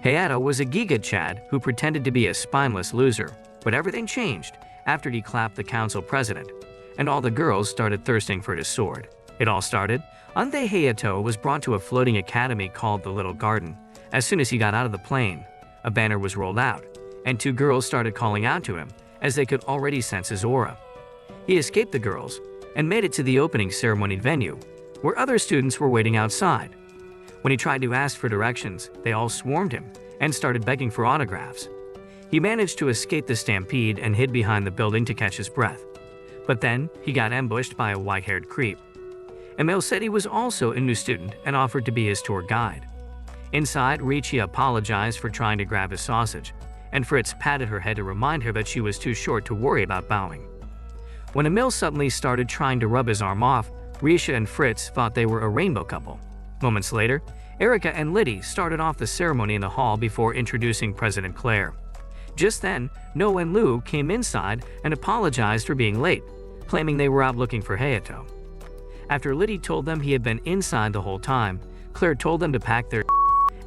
Hayato was a Giga Chad who pretended to be a spineless loser, but everything changed after he clapped the council president, and all the girls started thirsting for his sword. It all started on the day Hayato was brought to a floating academy called the Little Garden. As soon as he got out of the plane, a banner was rolled out, and two girls started calling out to him as they could already sense his aura. He escaped the girls and made it to the opening ceremony venue, where other students were waiting outside. When he tried to ask for directions, they all swarmed him and started begging for autographs. He managed to escape the stampede and hid behind the building to catch his breath. But then, he got ambushed by a white-haired creep. Emil said he was also a new student and offered to be his tour guide. Inside, Ricci apologized for trying to grab his sausage, and Fritz patted her head to remind her that she was too short to worry about bowing. When Emil suddenly started trying to rub his arm off, Risha and Fritz thought they were a rainbow couple. Moments later, Erica and Liddy started off the ceremony in the hall before introducing President Claire. Just then, No and Lou came inside and apologized for being late, claiming they were out looking for Hayato. After Liddy told them he had been inside the whole time, Claire told them to pack their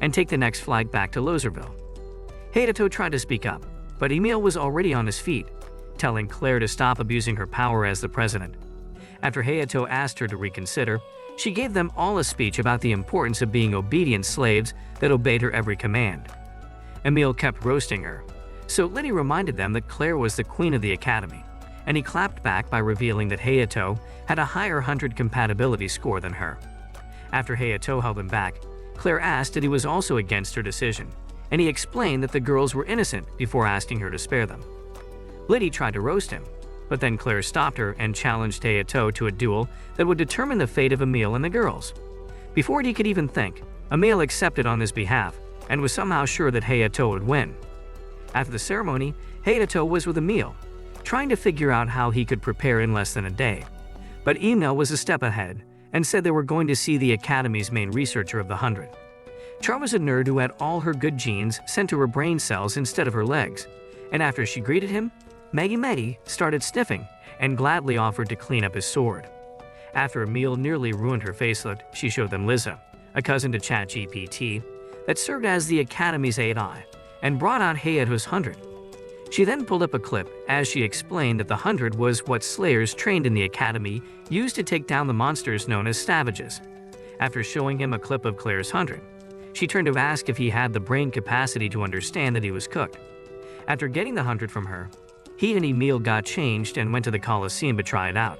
and take the next flight back to Loserville. Hayato tried to speak up, but Emil was already on his feet, telling Claire to stop abusing her power as the president. After Hayato asked her to reconsider, she gave them all a speech about the importance of being obedient slaves that obeyed her every command. Emil kept roasting her, so Liddy reminded them that Claire was the queen of the academy, and he clapped back by revealing that Hayato had a higher 100 compatibility score than her. After Hayato held him back, Claire asked that he was also against her decision, and he explained that the girls were innocent before asking her to spare them. Liddy tried to roast him, but then Claire stopped her and challenged Hayato to a duel that would determine the fate of Emil and the girls. Before he could even think, Emil accepted on his behalf and was somehow sure that Hayato would win. After the ceremony, Hayato was with Emil, trying to figure out how he could prepare in less than a day. But Emil was a step ahead and said they were going to see the Academy's main researcher of the 100. Char was a nerd who had all her good genes sent to her brain cells instead of her legs, and after she greeted him, Maggie started sniffing and gladly offered to clean up his sword. After Emil nearly ruined her facelet, she showed them Liza, a cousin to ChatGPT, that served as the Academy's AI, and brought out Hayato's 100. She then pulled up a clip as she explained that the 100 was what slayers trained in the Academy used to take down the monsters known as Savages. After showing him a clip of Claire's 100, she turned to ask if he had the brain capacity to understand that he was cooked. After getting the 100 from her, he and Emil got changed and went to the Coliseum to try it out.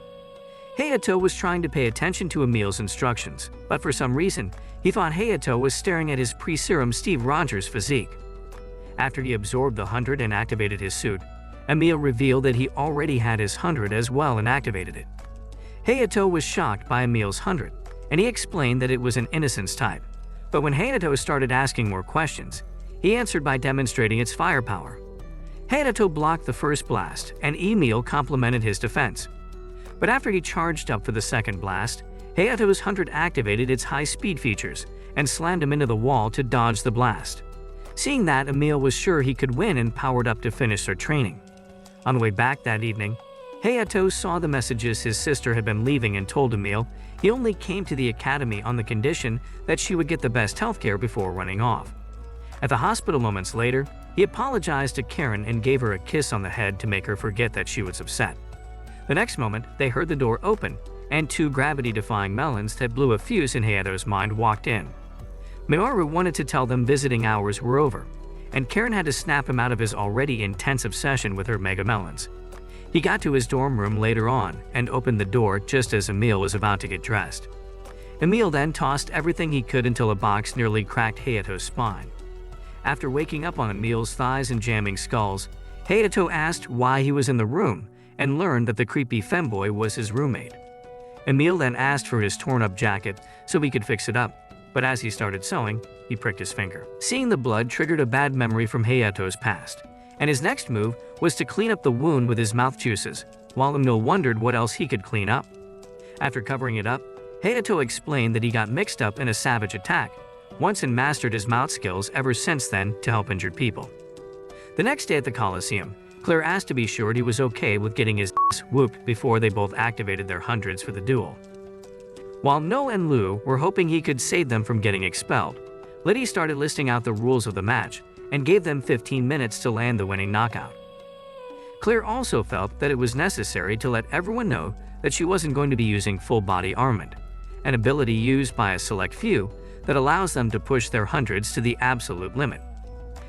Hayato was trying to pay attention to Emil's instructions, but for some reason, he thought Hayato was staring at his pre-serum Steve Rogers physique. After he absorbed the 100 and activated his suit, Emil revealed that he already had his 100 as well and activated it. Hayato was shocked by Emil's 100, and he explained that it was an innocence type. But when Hayato started asking more questions, he answered by demonstrating its firepower. Hayato blocked the first blast, and Emil complemented his defense. But after he charged up for the second blast, Hayato's 100 activated its high-speed features and slammed him into the wall to dodge the blast. Seeing that, Emil was sure he could win and powered up to finish their training. On the way back that evening, Hayato saw the messages his sister had been leaving and told Emil he only came to the academy on the condition that she would get the best healthcare before running off. At the hospital moments later, he apologized to Karen and gave her a kiss on the head to make her forget that she was upset. The next moment, they heard the door open, and two gravity-defying melons that blew a fuse in Hayato's mind walked in. Minoru wanted to tell them visiting hours were over, and Karen had to snap him out of his already intense obsession with her mega melons. He got to his dorm room later on and opened the door just as Emil was about to get dressed. Emil then tossed everything he could until a box nearly cracked Hayato's spine. After waking up on Emil's thighs and jamming skulls, Hayato asked why he was in the room and learned that the creepy femboy was his roommate. Emil then asked for his torn-up jacket so he could fix it up, but as he started sewing, he pricked his finger. Seeing the blood triggered a bad memory from Hayato's past, and his next move was to clean up the wound with his mouth juices, while Emil wondered what else he could clean up. After covering it up, Hayato explained that he got mixed up in a savage attack once and mastered his mouth skills ever since then to help injured people. The next day at the Coliseum, Claire asked to be sure he was okay with getting his ass whooped before they both activated their 100s for the duel. While No and Lou were hoping he could save them from getting expelled, Liddy started listing out the rules of the match and gave them 15 minutes to land the winning knockout. Claire also felt that it was necessary to let everyone know that she wasn't going to be using full-body armament, an ability used by a select few that allows them to push their hundreds to the absolute limit.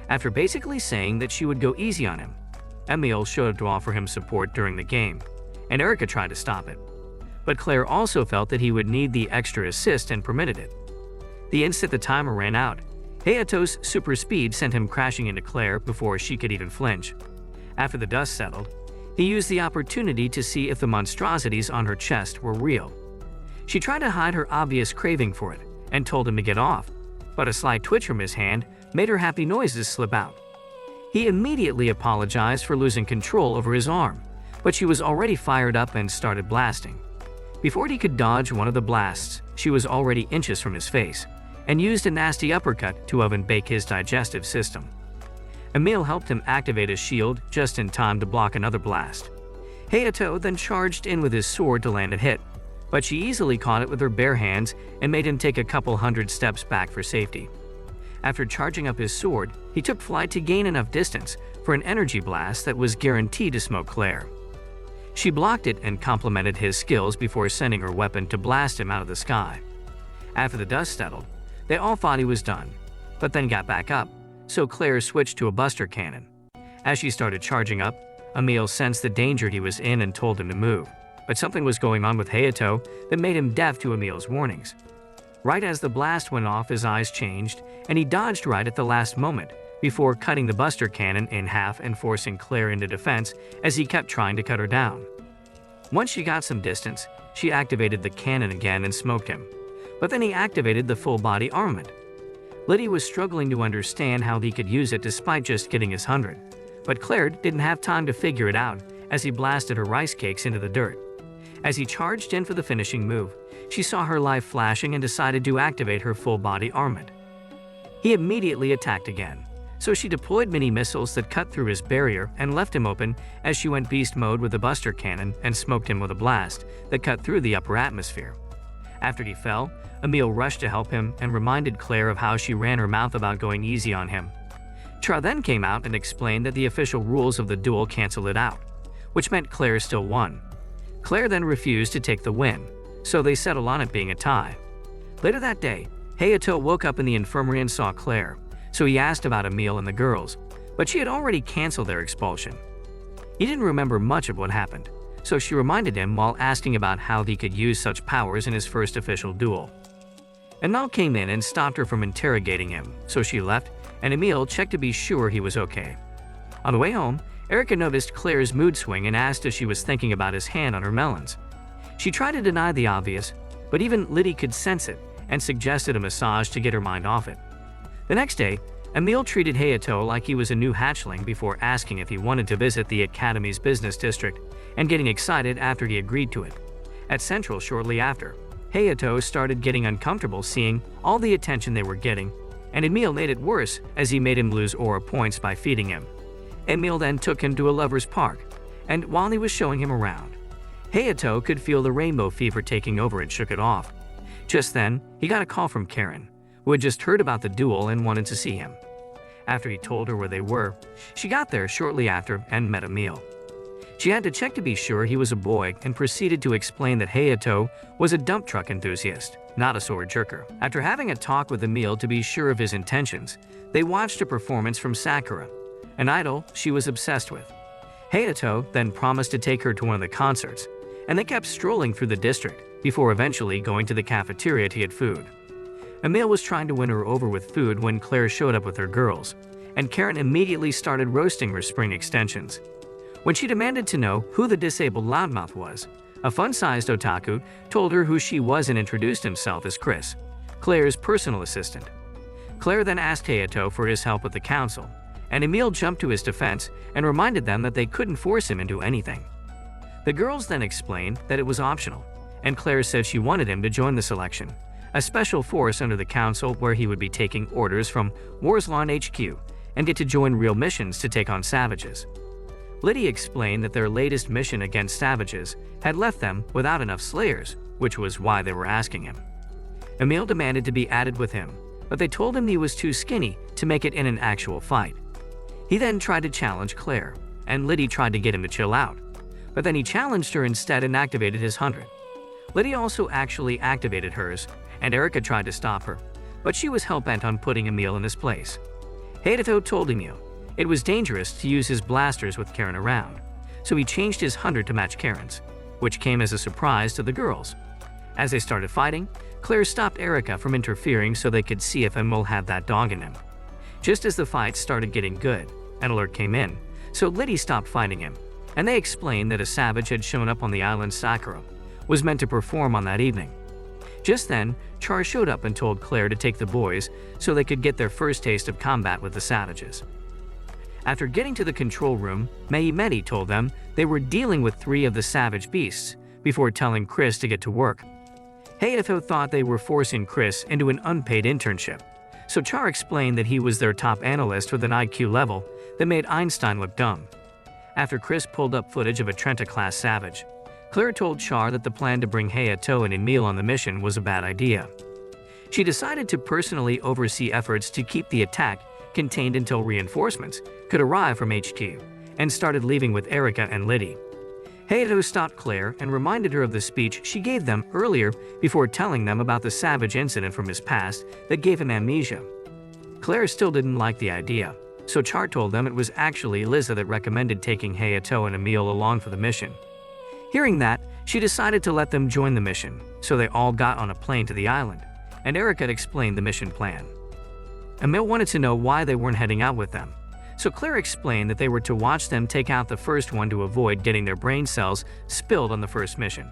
After basically saying that she would go easy on him, Emil showed up to offer him support during the game, and Erica tried to stop it. But Claire also felt that he would need the extra assist and permitted it. The instant the timer ran out, Hayato's super speed sent him crashing into Claire before she could even flinch. After the dust settled, he used the opportunity to see if the monstrosities on her chest were real. She tried to hide her obvious craving for it and told him to get off, but a slight twitch from his hand made her happy noises slip out. He immediately apologized for losing control over his arm, but she was already fired up and started blasting. Before he could dodge one of the blasts, she was already inches from his face and used a nasty uppercut to oven-bake his digestive system. Emil helped him activate his shield just in time to block another blast. Hayato then charged in with his sword to land a hit, but she easily caught it with her bare hands and made him take a couple hundred steps back for safety. After charging up his sword, he took flight to gain enough distance for an energy blast that was guaranteed to smoke Claire. She blocked it and complimented his skills before sending her weapon to blast him out of the sky. After the dust settled, they all thought he was done, but then got back up, so Claire switched to a buster cannon. As she started charging up, Emil sensed the danger he was in and told him to move, but something was going on with Hayato that made him deaf to Emil's warnings. Right as the blast went off, his eyes changed, and he dodged right at the last moment before cutting the buster cannon in half and forcing Claire into defense as he kept trying to cut her down. Once she got some distance, she activated the cannon again and smoked him, but then he activated the full-body armament. Liddy was struggling to understand how he could use it despite just getting his 100, but Claire didn't have time to figure it out as he blasted her rice cakes into the dirt. As he charged in for the finishing move, she saw her life flashing and decided to activate her full-body armament. He immediately attacked again, so she deployed mini-missiles that cut through his barrier and left him open as she went beast mode with the buster cannon and smoked him with a blast that cut through the upper atmosphere. After he fell, Emil rushed to help him and reminded Claire of how she ran her mouth about going easy on him. Char then came out and explained that the official rules of the duel canceled it out, which meant Claire still won. Claire then refused to take the win, so they settled on it being a tie. Later that day, Hayato woke up in the infirmary and saw Claire, so he asked about Emil and the girls, but she had already canceled their expulsion. He didn't remember much of what happened, so she reminded him while asking about how he could use such powers in his first official duel. Emil came in and stopped her from interrogating him, so she left, and Emil checked to be sure he was okay. On the way home, Erica noticed Claire's mood swing and asked if she was thinking about his hand on her melons. She tried to deny the obvious, but even Liddy could sense it and suggested a massage to get her mind off it. The next day, Emil treated Hayato like he was a new hatchling before asking if he wanted to visit the Academy's business district and getting excited after he agreed to it. At Central shortly after, Hayato started getting uncomfortable seeing all the attention they were getting, and Emil made it worse as he made him lose aura points by feeding him. Emil then took him to a lover's park, and while he was showing him around, Hayato could feel the rainbow fever taking over and shook it off. Just then, he got a call from Karen, who had just heard about the duel and wanted to see him. After he told her where they were, she got there shortly after and met Emil. She had to check to be sure he was a boy and proceeded to explain that Hayato was a dump truck enthusiast, not a sword jerker. After having a talk with Emil to be sure of his intentions, they watched a performance from Sakura, an idol she was obsessed with. Hayato then promised to take her to one of the concerts, and they kept strolling through the district before eventually going to the cafeteria to get food. Emil was trying to win her over with food when Claire showed up with her girls, and Karen immediately started roasting her spring extensions. When she demanded to know who the disabled loudmouth was, a fun-sized otaku told her who she was and introduced himself as Chris, Claire's personal assistant. Claire then asked Hayato for his help with the council, and Emil jumped to his defense and reminded them that they couldn't force him into anything. The girls then explained that it was optional, and Claire said she wanted him to join the selection, a special force under the council where he would be taking orders from Warslawn HQ and get to join real missions to take on savages. Liddy explained that their latest mission against savages had left them without enough slayers, which was why they were asking him. Emil demanded to be added with him, but they told him he was too skinny to make it in an actual fight. He then tried to challenge Claire, and Liddy tried to get him to chill out, but then he challenged her instead and activated his 100. Liddy also actually activated hers, and Erica tried to stop her, but she was hell-bent on putting Emil in his place. Hayato told Emil it was dangerous to use his blasters with Karen around, so he changed his 100 to match Karen's, which came as a surprise to the girls. As they started fighting, Claire stopped Erica from interfering so they could see if Emil had that dog in him. Just as the fight started getting good, an alert came in, so Liddy stopped fighting him, and they explained that a savage had shown up on the island Sakura was meant to perform on that evening. Just then, Char showed up and told Claire to take the boys so they could get their first taste of combat with the savages. After getting to the control room, Mehimedi told them they were dealing with 3 of the savage beasts before telling Chris to get to work. Hayato thought they were forcing Chris into an unpaid internship, so Char explained that he was their top analyst with an IQ level that made Einstein look dumb. After Chris pulled up footage of a Trenta-class savage, Claire told Char that the plan to bring Hayato and Emil on the mission was a bad idea. She decided to personally oversee efforts to keep the attack contained until reinforcements could arrive from HQ, and started leaving with Erica and Liddy. Hayato stopped Claire and reminded her of the speech she gave them earlier before telling them about the savage incident from his past that gave him amnesia. Claire still didn't like the idea, so Char told them it was actually Liza that recommended taking Hayato and Emil along for the mission. Hearing that, she decided to let them join the mission, so they all got on a plane to the island, and Erica explained the mission plan. Emil wanted to know why they weren't heading out with them, so Claire explained that they were to watch them take out the first one to avoid getting their brain cells spilled on the first mission.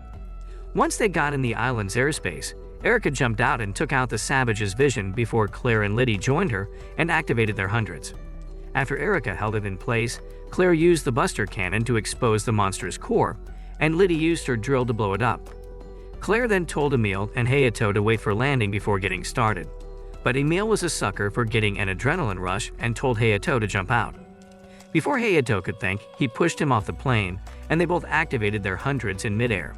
Once they got in the island's airspace, Erica jumped out and took out the savage's vision before Claire and Liddy joined her and activated their 100s. After Erica held it in place, Claire used the buster cannon to expose the monster's core, and Liddy used her drill to blow it up. Claire then told Emil and Hayato to wait for landing before getting started, but Emil was a sucker for getting an adrenaline rush and told Hayato to jump out. Before Hayato could think, he pushed him off the plane, and they both activated their 100s in midair.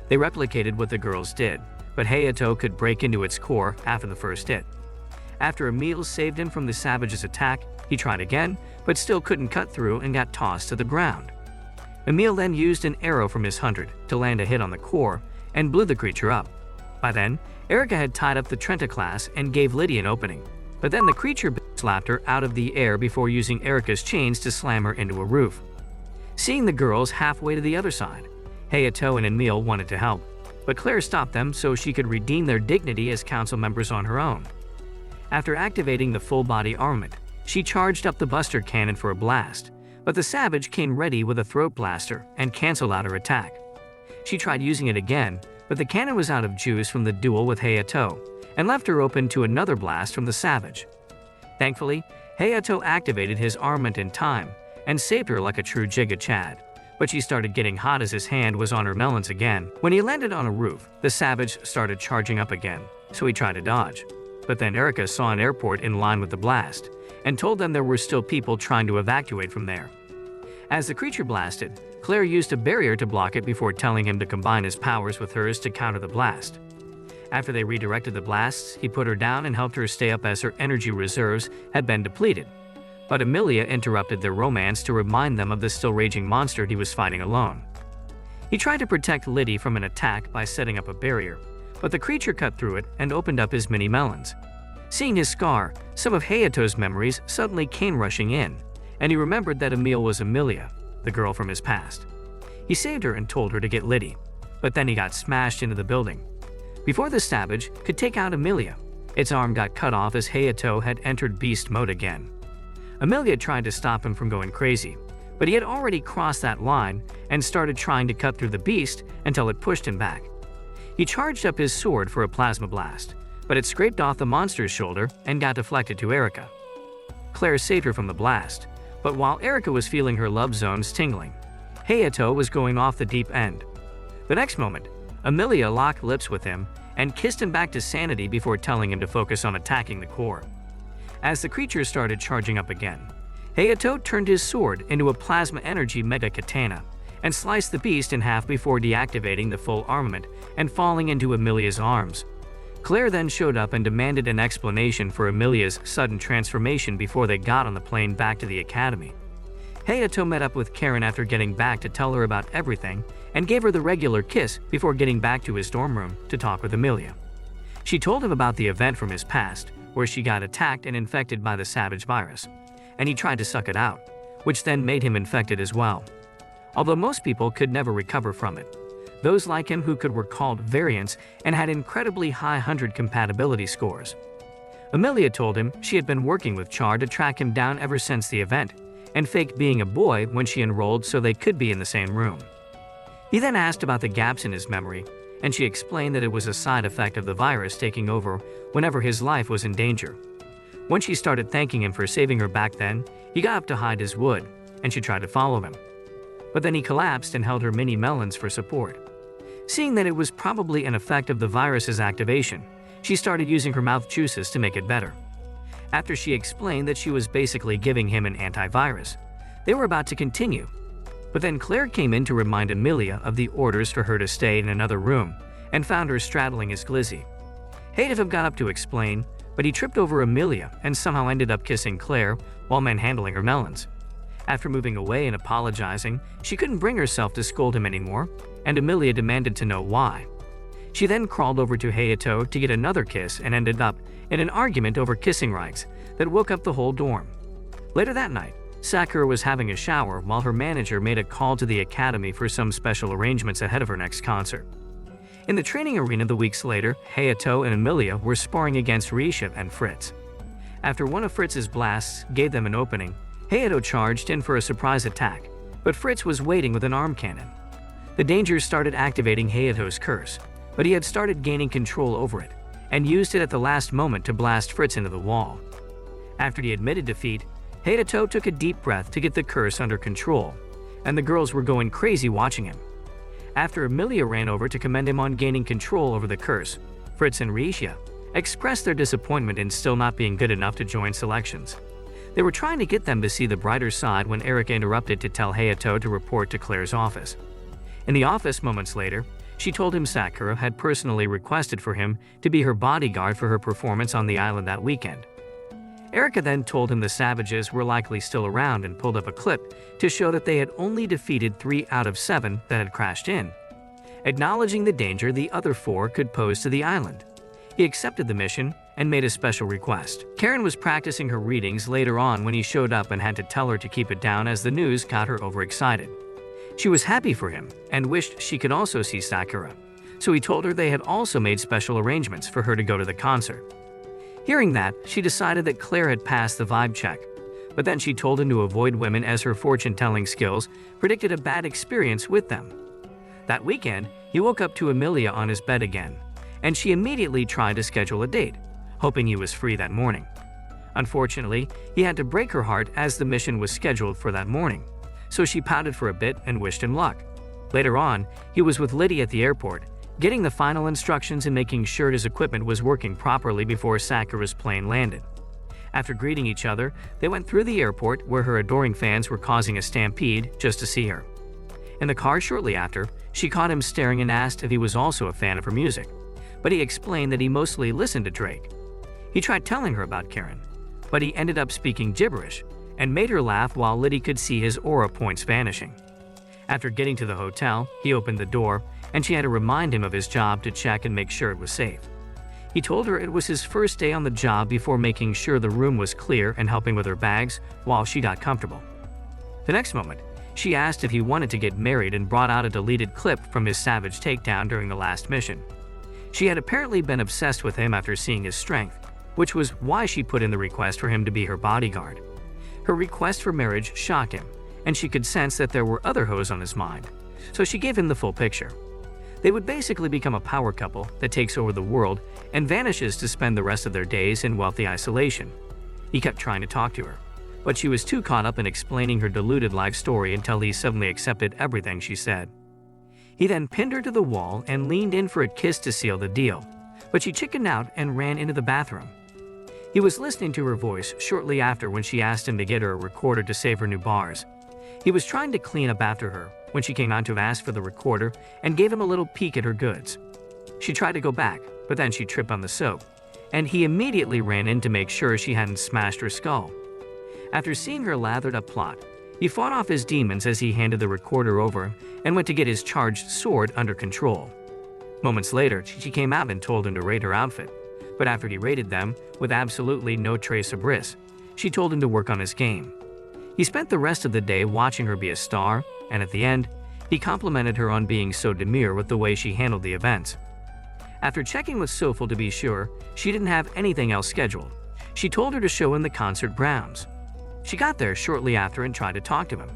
They replicated what the girls did, but Hayato could break into its core after the first hit. After Emil saved him from the savage's attack, he tried again, but still couldn't cut through and got tossed to the ground. Emil then used an arrow from his 100 to land a hit on the core and blew the creature up. By then, Erica had tied up the Trenta class and gave Liddy an opening, but then the creature slapped her out of the air before using Erica's chains to slam her into a roof. Seeing the girls halfway to the other side, Hayato and Emil wanted to help, but Claire stopped them so she could redeem their dignity as council members on her own. After activating the full-body armament, she charged up the buster cannon for a blast, but the savage came ready with a throat blaster and canceled out her attack. She tried using it again, but the cannon was out of juice from the duel with Hayato and left her open to another blast from the savage. Thankfully, Hayato activated his armament in time and saved her like a true Giga Chad, but she started getting hot as his hand was on her melons again. When he landed on a roof, the savage started charging up again, so he tried to dodge. But then Erica saw an airport in line with the blast and told them there were still people trying to evacuate from there. As the creature blasted, Claire used a barrier to block it before telling him to combine his powers with hers to counter the blast. After they redirected the blasts, he put her down and helped her stay up as her energy reserves had been depleted. But Emilia interrupted their romance to remind them of the still raging monster he was fighting alone. He tried to protect Liddy from an attack by setting up a barrier, but the creature cut through it and opened up his mini melons. Seeing his scar, some of Hayato's memories suddenly came rushing in, and he remembered that Emil was Emilia, the girl from his past. He saved her and told her to get Liddy, but then he got smashed into the building. Before the savage could take out Emilia, its arm got cut off as Hayato had entered beast mode again. Emilia tried to stop him from going crazy, but he had already crossed that line and started trying to cut through the beast until it pushed him back. He charged up his sword for a plasma blast, but it scraped off the monster's shoulder and got deflected to Erica. Claire saved her from the blast, but while Erica was feeling her love zones tingling, Hayato was going off the deep end. The next moment, Emilia locked lips with him and kissed him back to sanity before telling him to focus on attacking the core. As the creature started charging up again, Hayato turned his sword into a plasma energy mega katana and sliced the beast in half before deactivating the full armament and falling into Emilia's arms. Claire then showed up and demanded an explanation for Amelia's sudden transformation before they got on the plane back to the academy. Hayato met up with Karen after getting back to tell her about everything and gave her the regular kiss before getting back to his dorm room to talk with Amelia. She told him about the event from his past, where she got attacked and infected by the savage virus, and he tried to suck it out, which then made him infected as well. Although most people could never recover from it, those like him who were called variants and had incredibly high 100 compatibility scores. Amelia told him she had been working with Char to track him down ever since the event, and faked being a boy when she enrolled so they could be in the same room. He then asked about the gaps in his memory, and she explained that it was a side effect of the virus taking over whenever his life was in danger. When she started thanking him for saving her back then, he got up to hide his wood, and she tried to follow him. But then he collapsed and held her mini melons for support. Seeing that it was probably an effect of the virus's activation, she started using her mouth juices to make it better. After she explained that she was basically giving him an antivirus, they were about to continue. But then Claire came in to remind Amelia of the orders for her to stay in another room and found her straddling his glizzy. Hayato got up to explain, but he tripped over Amelia and somehow ended up kissing Claire while manhandling her melons. After moving away and apologizing, she couldn't bring herself to scold him anymore, and Amelia demanded to know why. She then crawled over to Hayato to get another kiss and ended up in an argument over kissing rights that woke up the whole dorm. Later that night, Sakura was having a shower while her manager made a call to the academy for some special arrangements ahead of her next concert. In the training arena the weeks later, Hayato and Amelia were sparring against Risha and Fritz. After one of Fritz's blasts gave them an opening, Hayato charged in for a surprise attack, but Fritz was waiting with an arm cannon. The Dangers started activating Hayato's curse, but he had started gaining control over it, and used it at the last moment to blast Fritz into the wall. After he admitted defeat, Hayato took a deep breath to get the curse under control, and the girls were going crazy watching him. After Amelia ran over to commend him on gaining control over the curse, Fritz and Risha expressed their disappointment in still not being good enough to join selections. They were trying to get them to see the brighter side when Erika interrupted to tell Hayato to report to Claire's office. In the office moments later, she told him Sakura had personally requested for him to be her bodyguard for her performance on the island that weekend. Erika then told him the savages were likely still around and pulled up a clip to show that they had only defeated 3 out of 7 that had crashed in, acknowledging the danger the other 4 could pose to the island. He accepted the mission and made a special request. Karen was practicing her readings later on when he showed up and had to tell her to keep it down as the news got her overexcited. She was happy for him and wished she could also see Sakura, so he told her they had also made special arrangements for her to go to the concert. Hearing that, she decided that Claire had passed the vibe check, but then she told him to avoid women as her fortune-telling skills predicted a bad experience with them. That weekend, he woke up to Amelia on his bed again, and she immediately tried to schedule a date, hoping he was free that morning. Unfortunately, he had to break her heart as the mission was scheduled for that morning, so she pouted for a bit and wished him luck. Later on, he was with Liddy at the airport, getting the final instructions and making sure his equipment was working properly before Sakura's plane landed. After greeting each other, they went through the airport where her adoring fans were causing a stampede just to see her. In the car shortly after, she caught him staring and asked if he was also a fan of her music, but he explained that he mostly listened to Drake. He tried telling her about Karen, but he ended up speaking gibberish and made her laugh while Liddy could see his aura points vanishing. After getting to the hotel, he opened the door, and she had to remind him of his job to check and make sure it was safe. He told her it was his first day on the job before making sure the room was clear and helping with her bags while she got comfortable. The next moment, she asked if he wanted to get married and brought out a deleted clip from his savage takedown during the last mission. She had apparently been obsessed with him after seeing his strength, which was why she put in the request for him to be her bodyguard. Her request for marriage shocked him, and she could sense that there were other hoes on his mind, so she gave him the full picture. They would basically become a power couple that takes over the world and vanishes to spend the rest of their days in wealthy isolation. He kept trying to talk to her, but she was too caught up in explaining her deluded life story until he suddenly accepted everything she said. He then pinned her to the wall and leaned in for a kiss to seal the deal, but she chickened out and ran into the bathroom. He was listening to her voice shortly after when she asked him to get her a recorder to save her new bars. He was trying to clean up after her when she came out to ask for the recorder and gave him a little peek at her goods. She tried to go back, but then she tripped on the soap, and he immediately ran in to make sure she hadn't smashed her skull. After seeing her lathered up plot, he fought off his demons as he handed the recorder over and went to get his charged sword under control. Moments later, she came out and told him to rate her outfit, but after he rated them, with absolutely no trace of risk, she told him to work on his game. He spent the rest of the day watching her be a star, and at the end, he complimented her on being so demure with the way she handled the events. After checking with Sofel to be sure she didn't have anything else scheduled, she told her to show him the concert grounds. She got there shortly after and tried to talk to him,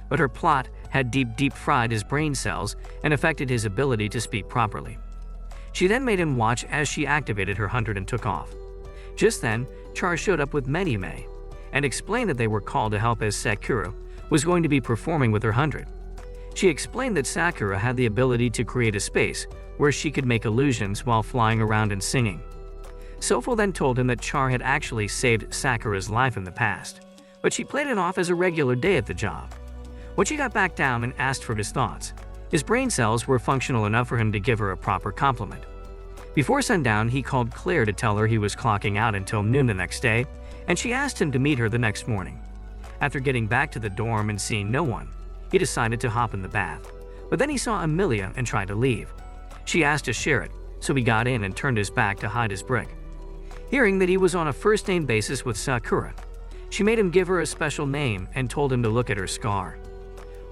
but her plot had deep fried his brain cells and affected his ability to speak properly. She then made him watch as she activated her 100 and took off. Just then, Char showed up with Medime and explained that they were called to help as Sakura was going to be performing with her 100. She explained that Sakura had the ability to create a space where she could make illusions while flying around and singing. Sofel then told him that Char had actually saved Sakura's life in the past, but she played it off as a regular day at the job. When she got back down and asked for his thoughts, his brain cells were functional enough for him to give her a proper compliment. Before sundown, he called Claire to tell her he was clocking out until noon the next day, and she asked him to meet her the next morning. After getting back to the dorm and seeing no one, he decided to hop in the bath, but then he saw Amelia and tried to leave. She asked to share it, so he got in and turned his back to hide his brick. Hearing that he was on a first-name basis with Sakura, she made him give her a special name and told him to look at her scar.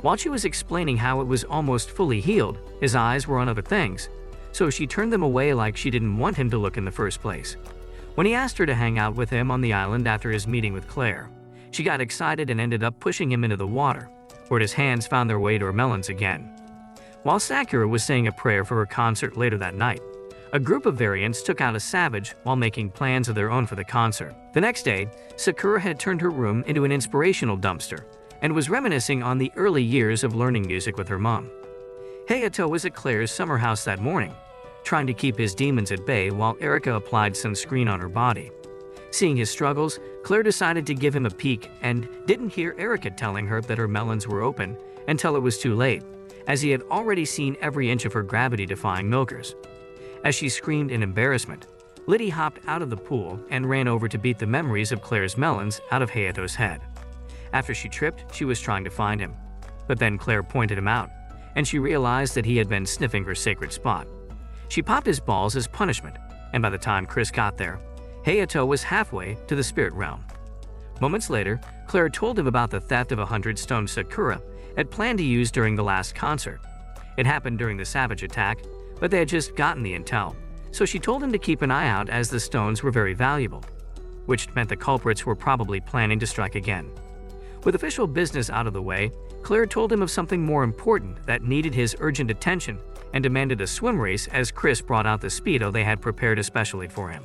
While she was explaining how it was almost fully healed, his eyes were on other things, so she turned them away like she didn't want him to look in the first place. When he asked her to hang out with him on the island after his meeting with Claire, she got excited and ended up pushing him into the water, where his hands found their way to her melons again. While Sakura was saying a prayer for her concert later that night, a group of variants took out a savage while making plans of their own for the concert. The next day, Sakura had turned her room into an inspirational dumpster and was reminiscing on the early years of learning music with her mom. Hayato was at Claire's summer house that morning, trying to keep his demons at bay while Erika applied sunscreen on her body. Seeing his struggles, Claire decided to give him a peek and didn't hear Erika telling her that her melons were open until it was too late, as he had already seen every inch of her gravity-defying milkers. As she screamed in embarrassment, Liddy hopped out of the pool and ran over to beat the memories of Claire's melons out of Hayato's head. After she tripped, she was trying to find him, but then Claire pointed him out, and she realized that he had been sniffing her sacred spot. She popped his balls as punishment, and by the time Chris got there, Hayato was halfway to the spirit realm. Moments later, Claire told him about the theft of 100 stones Sakura had planned to use during the last concert. It happened during the savage attack, but they had just gotten the intel, so she told him to keep an eye out as the stones were very valuable, which meant the culprits were probably planning to strike again. With official business out of the way, Claire told him of something more important that needed his urgent attention and demanded a swim race as Chris brought out the Speedo they had prepared especially for him.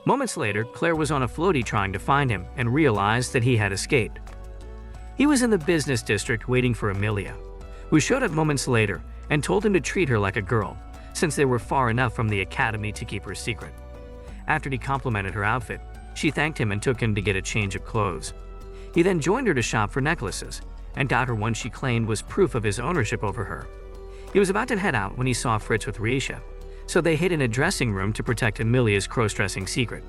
Moments later, Claire was on a floaty trying to find him and realized that he had escaped. He was in the business district waiting for Amelia, who showed up moments later and told him to treat her like a girl, since they were far enough from the academy to keep her secret. After he complimented her outfit, she thanked him and took him to get a change of clothes. He then joined her to shop for necklaces and got her one she claimed was proof of his ownership over her. He was about to head out when he saw Fritz with Riesha, so they hid in a dressing room to protect Amelia's cross-dressing secret.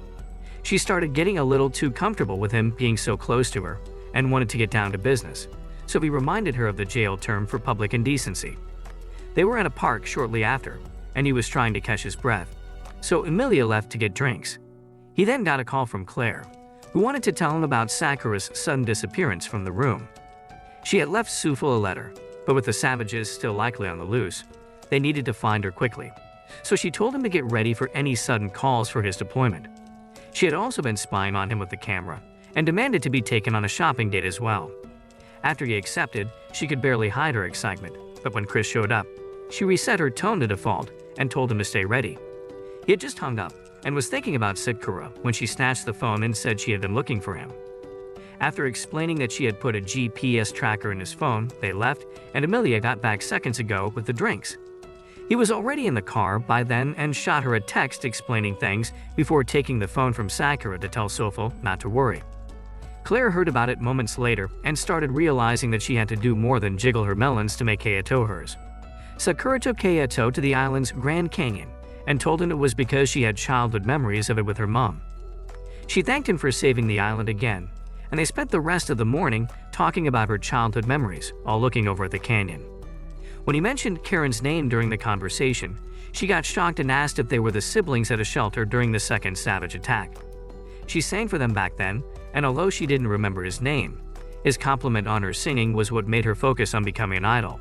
She started getting a little too comfortable with him being so close to her and wanted to get down to business, so he reminded her of the jail term for public indecency. They were at a park shortly after, and he was trying to catch his breath, so Amelia left to get drinks. He then got a call from Claire, who wanted to tell him about Sakura's sudden disappearance from the room. She had left Sufel a letter, but with the savages still likely on the loose, they needed to find her quickly, so she told him to get ready for any sudden calls for his deployment. She had also been spying on him with the camera and demanded to be taken on a shopping date as well. After he accepted, she could barely hide her excitement, but when Chris showed up, she reset her tone to default and told him to stay ready. He had just hung up and was thinking about Sakura when she snatched the phone and said she had been looking for him. After explaining that she had put a GPS tracker in his phone, they left, and Amelia got back seconds ago with the drinks. He was already in the car by then and shot her a text explaining things before taking the phone from Sakura to tell Sofel not to worry. Claire heard about it moments later and started realizing that she had to do more than jiggle her melons to make Hayato hers. Sakura took Hayato to the island's Grand Canyon and told him it was because she had childhood memories of it with her mom. She thanked him for saving the island again, and they spent the rest of the morning talking about her childhood memories, all looking over at the canyon. When he mentioned Karen's name during the conversation, she got shocked and asked if they were the siblings at a shelter during the second savage attack. She sang for them back then, and although she didn't remember his name, his compliment on her singing was what made her focus on becoming an idol.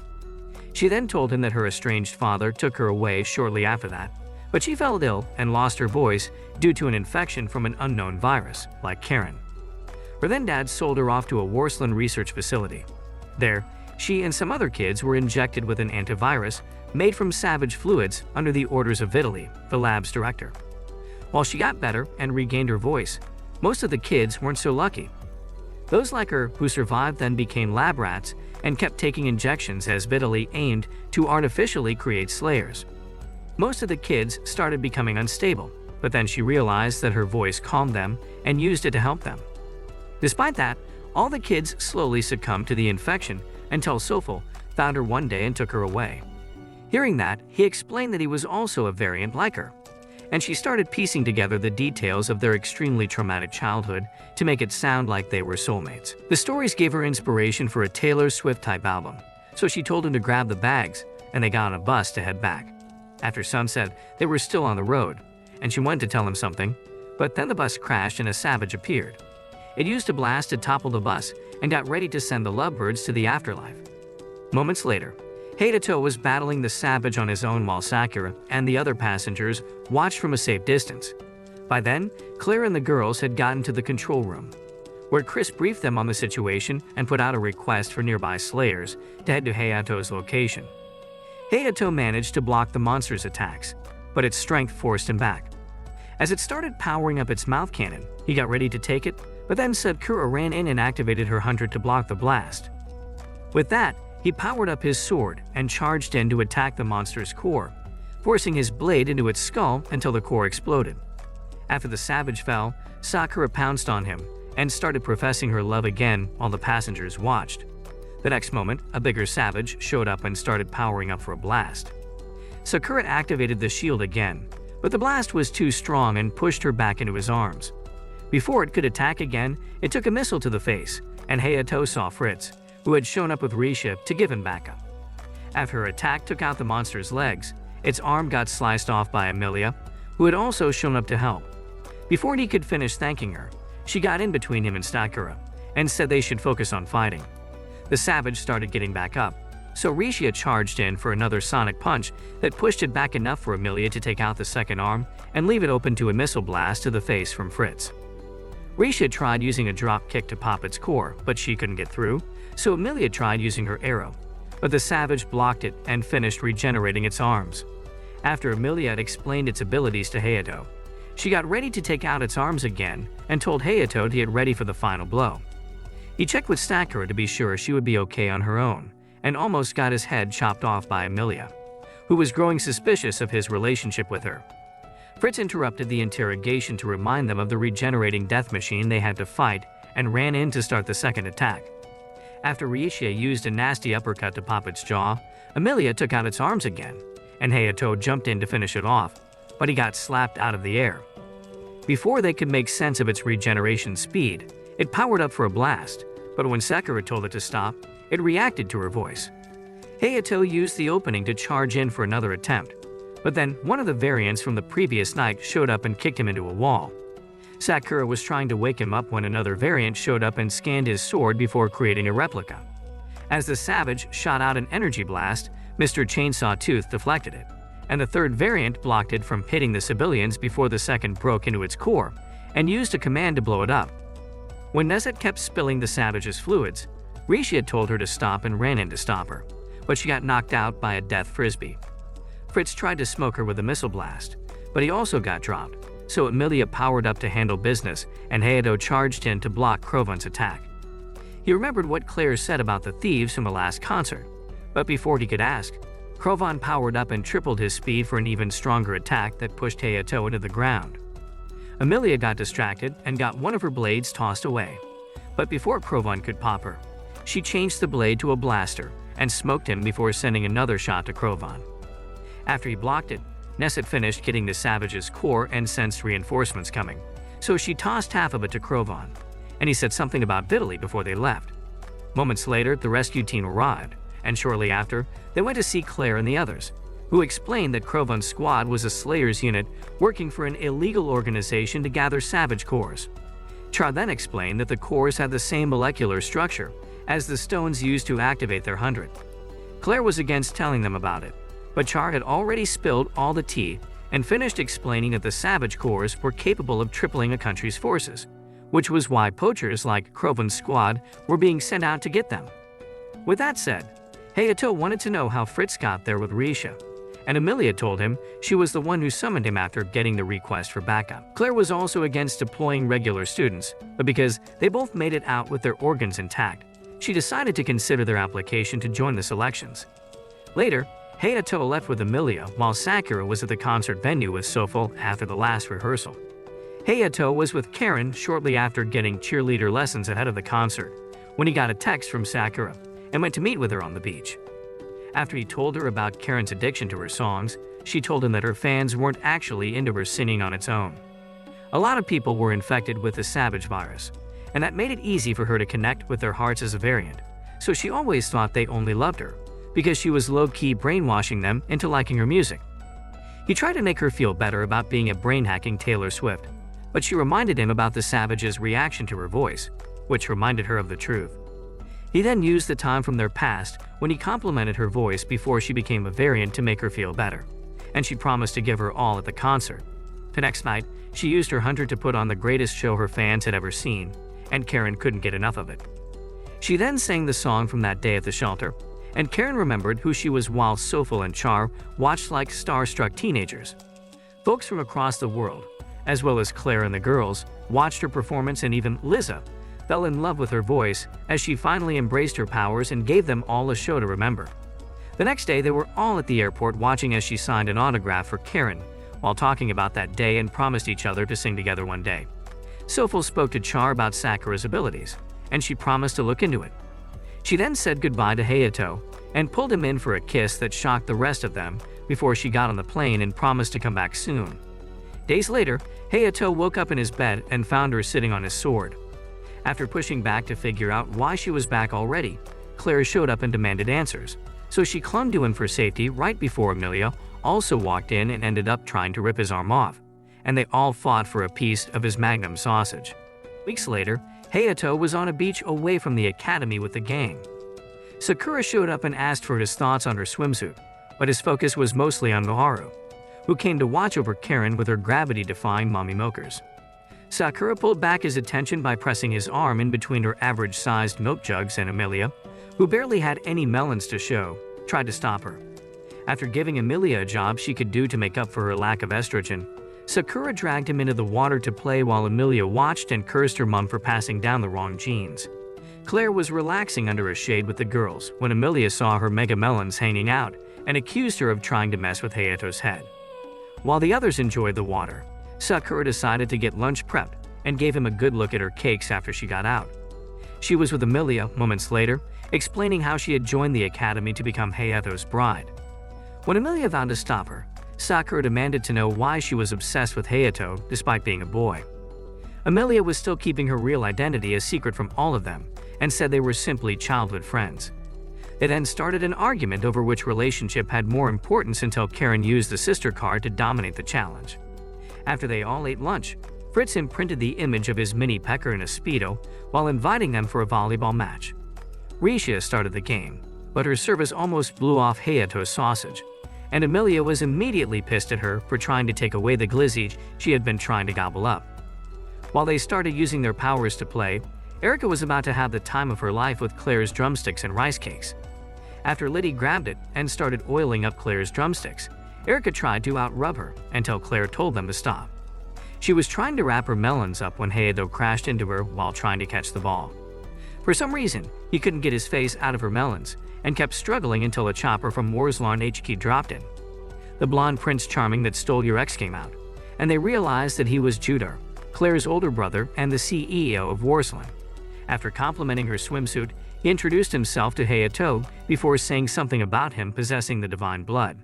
She then told him that her estranged father took her away shortly after that, but she fell ill and lost her voice due to an infection from an unknown virus, like Karen. Her then dad sold her off to a Warsland research facility. There, she and some other kids were injected with an antivirus made from savage fluids under the orders of Vitaly, the lab's director. While she got better and regained her voice, most of the kids weren't so lucky. Those like her who survived then became lab rats and kept taking injections as Vitaly aimed to artificially create slayers. Most of the kids started becoming unstable, but then she realized that her voice calmed them and used it to help them. Despite that, all the kids slowly succumbed to the infection until Sofal found her one day and took her away. Hearing that, he explained that he was also a variant like her, and she started piecing together the details of their extremely traumatic childhood to make it sound like they were soulmates. The stories gave her inspiration for a Taylor Swift-type album, so she told him to grab the bags, and they got on a bus to head back. After sunset, they were still on the road, and she wanted to tell him something, but then the bus crashed and a savage appeared. It used a blast to topple the bus and got ready to send the lovebirds to the afterlife. Moments later, Hayato was battling the savage on his own while Sakura and the other passengers watched from a safe distance. By then, Claire and the girls had gotten to the control room, where Chris briefed them on the situation and put out a request for nearby slayers to head to Hayato's location. Hayato managed to block the monster's attacks, but its strength forced him back. As it started powering up its mouth cannon, he got ready to take it, but then Sakura ran in and activated her 100 to block the blast. With that, he powered up his sword and charged in to attack the monster's core, forcing his blade into its skull until the core exploded. After the savage fell, Sakura pounced on him and started professing her love again while the passengers watched. The next moment, a bigger savage showed up and started powering up for a blast. Sakura activated the shield again, but the blast was too strong and pushed her back into his arms. Before it could attack again, it took a missile to the face, and Hayato saw Fritz, who had shown up with Risha to give him backup. After her attack took out the monster's legs, its arm got sliced off by Amelia, who had also shown up to help. Before he could finish thanking her, she got in between him and Sakura and said they should focus on fighting. The savage started getting back up, so Risha charged in for another sonic punch that pushed it back enough for Amelia to take out the second arm and leave it open to a missile blast to the face from Fritz. Risha tried using a drop kick to pop its core, but she couldn't get through, so Amelia tried using her arrow, but the savage blocked it and finished regenerating its arms. After Amelia had explained its abilities to Hayato, she got ready to take out its arms again and told Hayato to get ready for the final blow. He checked with Sakura to be sure she would be okay on her own, and almost got his head chopped off by Amelia, who was growing suspicious of his relationship with her. Fritz interrupted the interrogation to remind them of the regenerating death machine they had to fight and ran in to start the second attack. After Risha used a nasty uppercut to pop its jaw, Amelia took out its arms again, and Hayato jumped in to finish it off, but he got slapped out of the air. Before they could make sense of its regeneration speed, it powered up for a blast, but when Sakura told it to stop, it reacted to her voice. Hayato used the opening to charge in for another attempt, but then one of the variants from the previous night showed up and kicked him into a wall. Sakura was trying to wake him up when another variant showed up and scanned his sword before creating a replica. As the savage shot out an energy blast, Mr. Chainsaw Tooth deflected it, and the third variant blocked it from hitting the civilians before the second broke into its core and used a command to blow it up. When Neset kept spilling the savage's fluids, Rishi had told her to stop and ran in to stop her, but she got knocked out by a death frisbee. Fritz tried to smoke her with a missile blast, but he also got dropped, so Amelia powered up to handle business and Hayato charged in to block Krovan's attack. He remembered what Claire said about the thieves from the last concert, but before he could ask, Krovan powered up and tripled his speed for an even stronger attack that pushed Hayato into the ground. Amelia got distracted and got one of her blades tossed away, but before Krovan could pop her, she changed the blade to a blaster and smoked him before sending another shot to Krovan. After he blocked it, Ness had finished getting the savage's core and sensed reinforcements coming, so she tossed half of it to Krovan, and he said something about Vitaly before they left. Moments later, the rescue team arrived, and shortly after, they went to see Claire and the others, who explained that Krovan's squad was a Slayers unit working for an illegal organization to gather savage cores. Char then explained that the cores had the same molecular structure as the stones used to activate their 100. Claire was against telling them about it, but Char had already spilled all the tea and finished explaining that the savage cores were capable of tripling a country's forces, which was why poachers like Krovan's squad were being sent out to get them. With that said, Hayato wanted to know how Fritz got there with Risha, and Amelia told him she was the one who summoned him after getting the request for backup. Claire was also against deploying regular students, but because they both made it out with their organs intact, she decided to consider their application to join the selections. Later, Hayato left with Amelia while Sakura was at the concert venue with Sofal after the last rehearsal. Hayato was with Karen shortly after getting cheerleader lessons ahead of the concert when he got a text from Sakura and went to meet with her on the beach. After he told her about Karen's addiction to her songs, she told him that her fans weren't actually into her singing on its own. A lot of people were infected with the Savage virus, and that made it easy for her to connect with their hearts as a variant, so she always thought they only loved her, because she was low-key brainwashing them into liking her music. He tried to make her feel better about being a brain-hacking Taylor Swift, but she reminded him about the Savage's reaction to her voice, which reminded her of the truth. He then used the time from their past when he complimented her voice before she became a variant to make her feel better, and she promised to give her all at the concert. The next night, she used her 100 to put on the greatest show her fans had ever seen, and Karen couldn't get enough of it. She then sang the song from that day at the shelter, and Karen remembered who she was while Sofal and Char watched like starstruck teenagers. Folks from across the world, as well as Claire and the girls, watched her performance, and even Liza fell in love with her voice as she finally embraced her powers and gave them all a show to remember. The next day, they were all at the airport watching as she signed an autograph for Karen while talking about that day and promised each other to sing together one day. Sofal spoke to Char about Sakura's abilities, and she promised to look into it. She then said goodbye to Hayato and pulled him in for a kiss that shocked the rest of them before she got on the plane and promised to come back soon. Days later, Hayato woke up in his bed and found her sitting on his sword. After pushing back to figure out why she was back already, Claire showed up and demanded answers, so she clung to him for safety right before Amelia also walked in and ended up trying to rip his arm off, and they all fought for a piece of his magnum sausage. Weeks later, Hayato was on a beach away from the academy with the gang. Sakura showed up and asked for his thoughts on her swimsuit, but his focus was mostly on Noharu, who came to watch over Karen with her gravity-defying mommy milkers. Sakura pulled back his attention by pressing his arm in between her average-sized milk jugs, and Amelia, who barely had any melons to show, tried to stop her. After giving Amelia a job she could do to make up for her lack of estrogen, Sakura dragged him into the water to play while Amelia watched and cursed her mom for passing down the wrong genes. Claire was relaxing under a shade with the girls when Amelia saw her mega melons hanging out and accused her of trying to mess with Hayato's head. While the others enjoyed the water, Sakura decided to get lunch prepped and gave him a good look at her cakes after she got out. She was with Amelia moments later, explaining how she had joined the academy to become Hayato's bride. When Amelia vowed to stop her, Sakura demanded to know why she was obsessed with Hayato despite being a boy. Amelia was still keeping her real identity a secret from all of them and said they were simply childhood friends. They then started an argument over which relationship had more importance until Karen used the sister card to dominate the challenge. After they all ate lunch, Fritz imprinted the image of his mini pecker in a Speedo while inviting them for a volleyball match. Risha started the game, but her service almost blew off Hayato's sausage, and Amelia was immediately pissed at her for trying to take away the glizzy she had been trying to gobble up. While they started using their powers to play, Erica was about to have the time of her life with Claire's drumsticks and rice cakes. After Liddy grabbed it and started oiling up Claire's drumsticks, Erica tried to out-rub her until Claire told them to stop. She was trying to wrap her melons up when Hayato crashed into her while trying to catch the ball. For some reason, he couldn't get his face out of her melons and kept struggling until a chopper from Warslarn HQ dropped in. The blonde Prince Charming that stole your ex came out, and they realized that he was Judar, Claire's older brother and the CEO of Warslarn. After complimenting her swimsuit, he introduced himself to Hayato before saying something about him possessing the divine blood.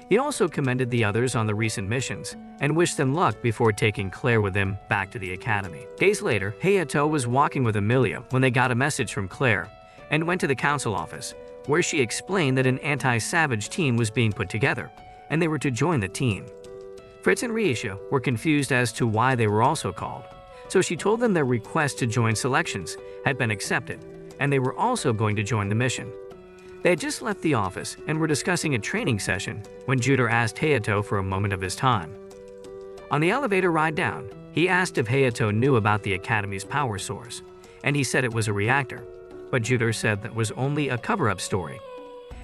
He also commended the others on the recent missions and wished them luck before taking Claire with him back to the academy. Days later, Hayato was walking with Amelia when they got a message from Claire and went to the council office, where she explained that an anti-savage team was being put together and they were to join the team. Fritz and Riesha were confused as to why they were also called, so she told them their request to join selections had been accepted and they were also going to join the mission. They had just left the office and were discussing a training session when Juder asked Hayato for a moment of his time. On the elevator ride down, he asked if Hayato knew about the Academy's power source, and he said it was a reactor, but Juder said that was only a cover-up story.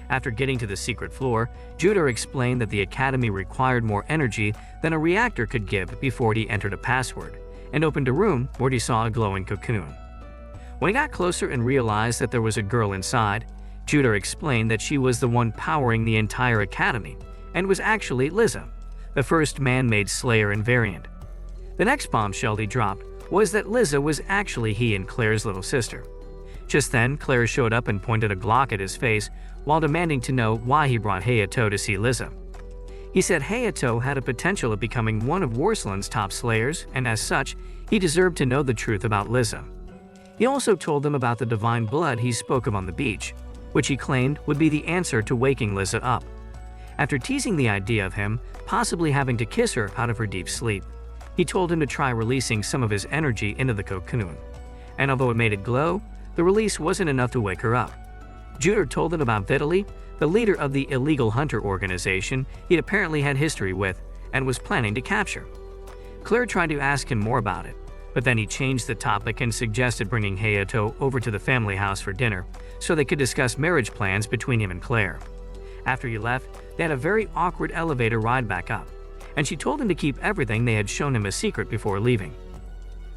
After getting to the secret floor, Juder explained that the Academy required more energy than a reactor could give before he entered a password, and opened a room where he saw a glowing cocoon. When he got closer and realized that there was a girl inside, Juder explained that she was the one powering the entire academy and was actually Liza, the first man-made Slayer and variant. The next bombshell he dropped was that Liza was actually he and Claire's little sister. Just then, Claire showed up and pointed a Glock at his face while demanding to know why he brought Hayato to see Liza. He said Hayato had a potential of becoming one of Warsland's top Slayers, and as such, he deserved to know the truth about Liza. He also told them about the divine blood he spoke of on the beach, which he claimed would be the answer to waking Liza up. After teasing the idea of him possibly having to kiss her out of her deep sleep, he told him to try releasing some of his energy into the cocoon, and although it made it glow, the release wasn't enough to wake her up. Juder told him about Vitaly, the leader of the illegal hunter organization he'd apparently had history with and was planning to capture. Claire tried to ask him more about it, but then he changed the topic and suggested bringing Hayato over to the family house for dinner so they could discuss marriage plans between him and Claire. After he left, they had a very awkward elevator ride back up, and she told him to keep everything they had shown him a secret before leaving.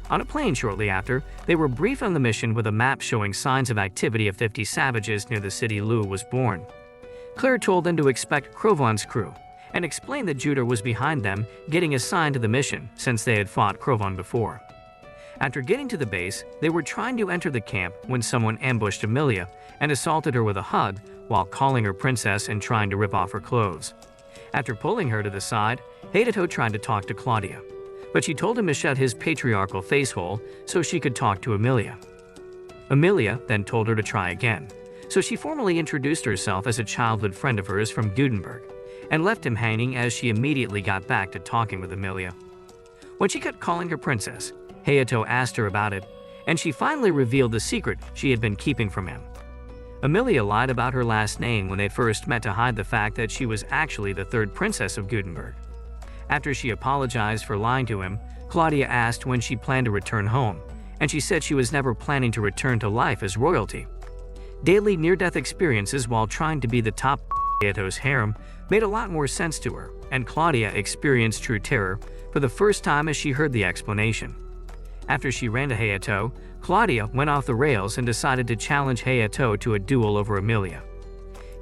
On a plane shortly after, they were briefed on the mission with a map showing signs of activity of 50 savages near the city Lou was born. Claire told them to expect Krovan's crew, and explained that Juder was behind them getting assigned to the mission since they had fought Krovan before. After getting to the base, they were trying to enter the camp when someone ambushed Amelia and assaulted her with a hug while calling her princess and trying to rip off her clothes. After pulling her to the side, Hayato tried to talk to Claudia, but she told him to shut his patriarchal facehole so she could talk to Amelia. Amelia then told her to try again, so she formally introduced herself as a childhood friend of hers from Gutenberg and left him hanging as she immediately got back to talking with Amelia. When she kept calling her princess, Hayato asked her about it, and she finally revealed the secret she had been keeping from him. Amelia lied about her last name when they first met to hide the fact that she was actually the third princess of Gutenberg. After she apologized for lying to him, Claudia asked when she planned to return home, and she said she was never planning to return to life as royalty. Daily near-death experiences while trying to be the top Hayato's harem made a lot more sense to her, and Claudia experienced true terror for the first time as she heard the explanation. After she ran to Hayato, Claudia went off the rails and decided to challenge Hayato to a duel over Amelia.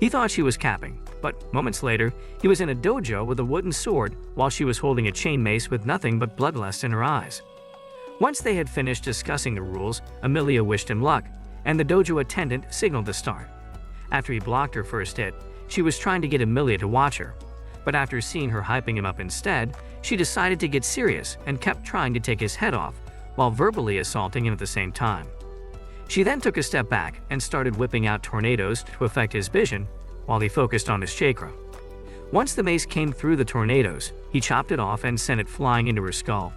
He thought she was capping, but moments later, he was in a dojo with a wooden sword while she was holding a chain mace with nothing but bloodlust in her eyes. Once they had finished discussing the rules, Amelia wished him luck, and the dojo attendant signaled to start. After he blocked her first hit, she was trying to get Amelia to watch her, but after seeing her hyping him up instead, she decided to get serious and kept trying to take his head off, while verbally assaulting him at the same time. She then took a step back and started whipping out tornadoes to affect his vision while he focused on his chakra. Once the mace came through the tornadoes, he chopped it off and sent it flying into her skull.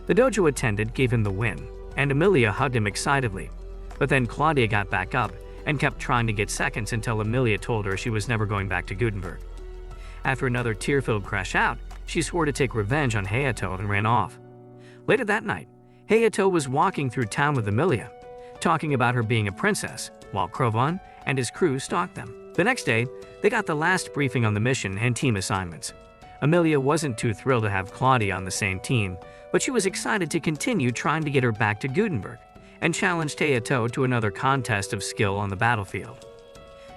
The dojo attendant gave him the win, and Amelia hugged him excitedly, but then Claudia got back up and kept trying to get seconds until Amelia told her she was never going back to Gutenberg. After another tear-filled crash out, she swore to take revenge on Hayato and ran off. Later that night, Hayato was walking through town with Amelia, talking about her being a princess, while Krovan and his crew stalked them. The next day, they got the last briefing on the mission and team assignments. Amelia wasn't too thrilled to have Claudia on the same team, but she was excited to continue trying to get her back to Gutenberg, and challenged Hayato to another contest of skill on the battlefield.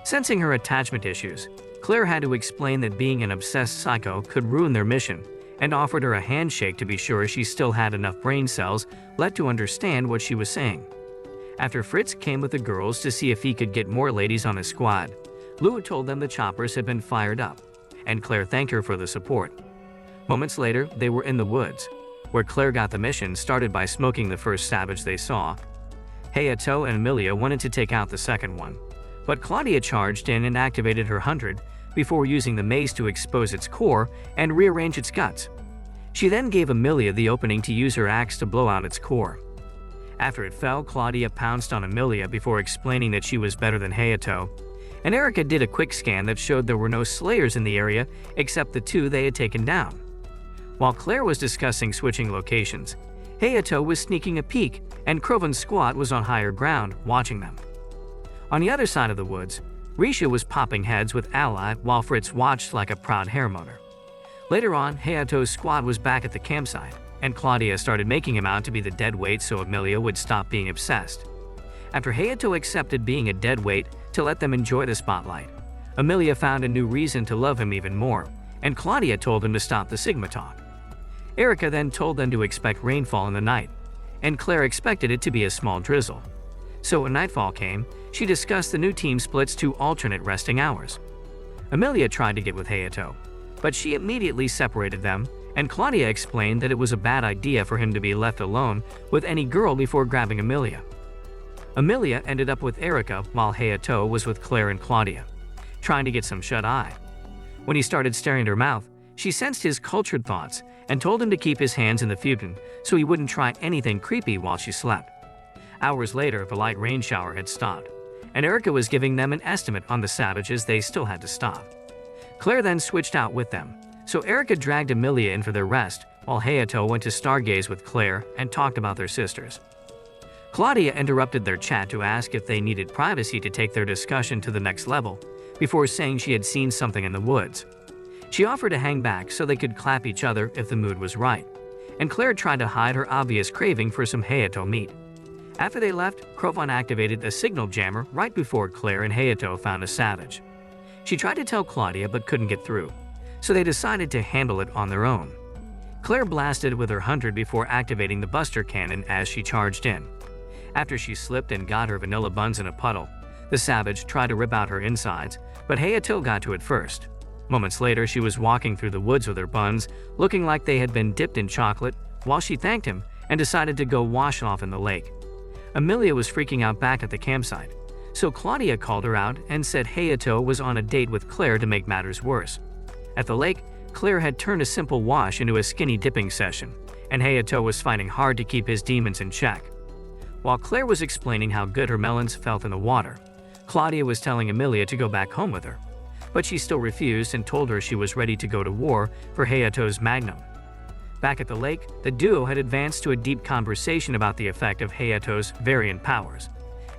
Sensing her attachment issues, Claire had to explain that being an obsessed psycho could ruin their mission, and offered her a handshake to be sure she still had enough brain cells left to understand what she was saying. After Fritz came with the girls to see if he could get more ladies on his squad, Lou told them the choppers had been fired up, and Claire thanked her for the support. Moments later, they were in the woods, where Claire got the mission started by smoking the first savage they saw. Hayato and Amelia wanted to take out the second one, but Claudia charged in and activated her 100 before using the mace to expose its core and rearrange its guts. She then gave Amelia the opening to use her axe to blow out its core. After it fell, Claudia pounced on Amelia before explaining that she was better than Hayato, and Erica did a quick scan that showed there were no slayers in the area except the 2 they had taken down. While Claire was discussing switching locations, Hayato was sneaking a peek, and Crovan's squad was on higher ground, watching them. On the other side of the woods, Risha was popping heads with Ally while Fritz watched like a proud hairmonger. Later on, Hayato's squad was back at the campsite, and Claudia started making him out to be the dead weight so Amelia would stop being obsessed. After Hayato accepted being a dead weight to let them enjoy the spotlight, Amelia found a new reason to love him even more, and Claudia told him to stop the Sigma talk. Erica then told them to expect rainfall in the night, and Claire expected it to be a small drizzle. So when nightfall came, she discussed the new team splits to alternate resting hours. Amelia tried to get with Hayato, but she immediately separated them, and Claudia explained that it was a bad idea for him to be left alone with any girl before grabbing Amelia. Amelia ended up with Erica while Hayato was with Claire and Claudia, trying to get some shut-eye. When he started staring at her mouth, she sensed his cultured thoughts and told him to keep his hands in the futon so he wouldn't try anything creepy while she slept. Hours later, the light rain shower had stopped, and Erica was giving them an estimate on the savages they still had to stop. Claire then switched out with them, so Erica dragged Amelia in for their rest while Hayato went to stargaze with Claire and talked about their sisters. Claudia interrupted their chat to ask if they needed privacy to take their discussion to the next level before saying she had seen something in the woods. She offered to hang back so they could clap each other if the mood was right, and Claire tried to hide her obvious craving for some Hayato meat. After they left, Crovan activated a signal jammer right before Claire and Hayato found a savage. She tried to tell Claudia but couldn't get through, so they decided to handle it on their own. Claire blasted with her 100 before activating the buster cannon as she charged in. After she slipped and got her vanilla buns in a puddle, the savage tried to rip out her insides, but Hayato got to it first. Moments later, she was walking through the woods with her buns, looking like they had been dipped in chocolate, while she thanked him and decided to go wash off in the lake. Amelia was freaking out back at the campsite, so Claudia called her out and said Hayato was on a date with Claire to make matters worse. At the lake, Claire had turned a simple wash into a skinny dipping session, and Hayato was fighting hard to keep his demons in check. While Claire was explaining how good her melons felt in the water, Claudia was telling Amelia to go back home with her, but she still refused and told her she was ready to go to war for Hayato's magnum. Back at the lake, the duo had advanced to a deep conversation about the effect of Hayato's variant powers,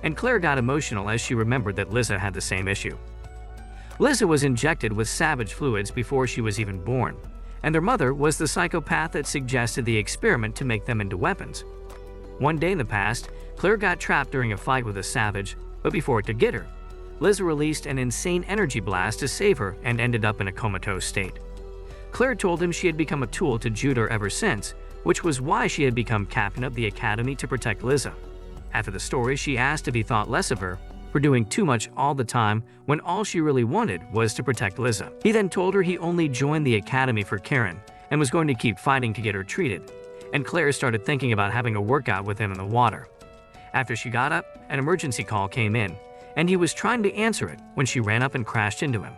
and Claire got emotional as she remembered that Liza had the same issue. Liza was injected with savage fluids before she was even born, and their mother was the psychopath that suggested the experiment to make them into weapons. One day in the past, Claire got trapped during a fight with a savage, but before it could get her, Liza released an insane energy blast to save her and ended up in a comatose state. Claire told him she had become a tool to Judah ever since, which was why she had become captain of the academy to protect Liza. After the story, she asked if he thought less of her for doing too much all the time when all she really wanted was to protect Liza. He then told her he only joined the academy for Karen and was going to keep fighting to get her treated, and Claire started thinking about having a workout with him in the water. After she got up, an emergency call came in, and he was trying to answer it when she ran up and crashed into him.